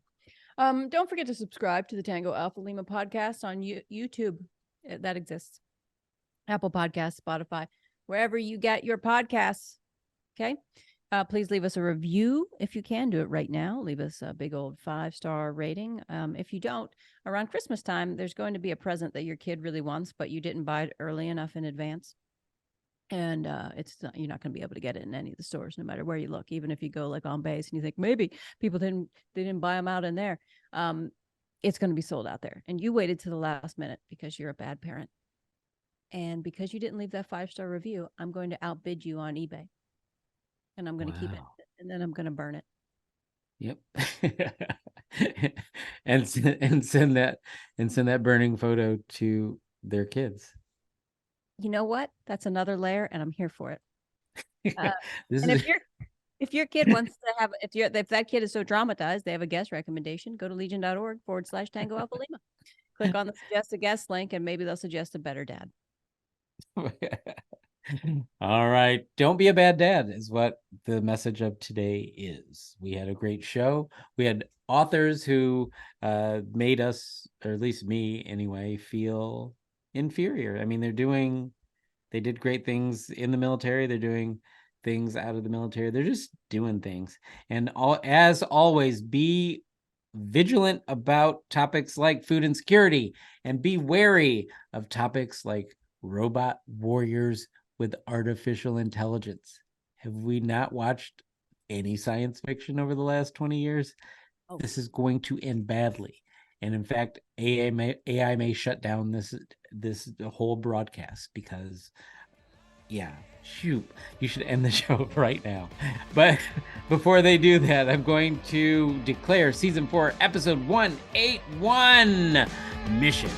Don't forget to subscribe to the Tango Alpha Lima podcast on YouTube. That exists. Apple Podcasts, Spotify, wherever you get your podcasts. Okay. Please leave us a review if you can. Do it right now. Leave us a big old 5-star rating. If you don't, around Christmas time, there's going to be a present that your kid really wants, but you didn't buy it early enough in advance. And you're not going to be able to get it in any of the stores, no matter where you look. Even if you go like on base and you think maybe people didn't buy them out in there, it's going to be sold out there. And you waited to the last minute because you're a bad parent, and because you didn't leave that 5-star review, I'm going to outbid you on eBay, and I'm going to keep it, and then I'm going to burn it. Yep. and send that burning photo to their kids. You know what? That's another layer, and I'm here for it. If your kid wants to have, if that kid is so traumatized, they have a guest recommendation, go to legion.org/Tango Alpha Lima. Click on the suggest a guest link, and maybe they'll suggest a better dad. All right. Don't be a bad dad is what the message of today is. We had a great show. We had authors who made us, or at least me anyway, feel inferior. I mean, they did great things in the military. They're doing things out of the military. They're just doing things. And as always, be vigilant about topics like food insecurity, and be wary of topics like robot warriors with artificial intelligence. Have we not watched any science fiction over the last 20 years? Oh. This is going to end badly. And in fact, AI may shut down this whole broadcast because, yeah, shoot, you should end the show right now. But before they do that, I'm going to declare season 4, episode 181 mission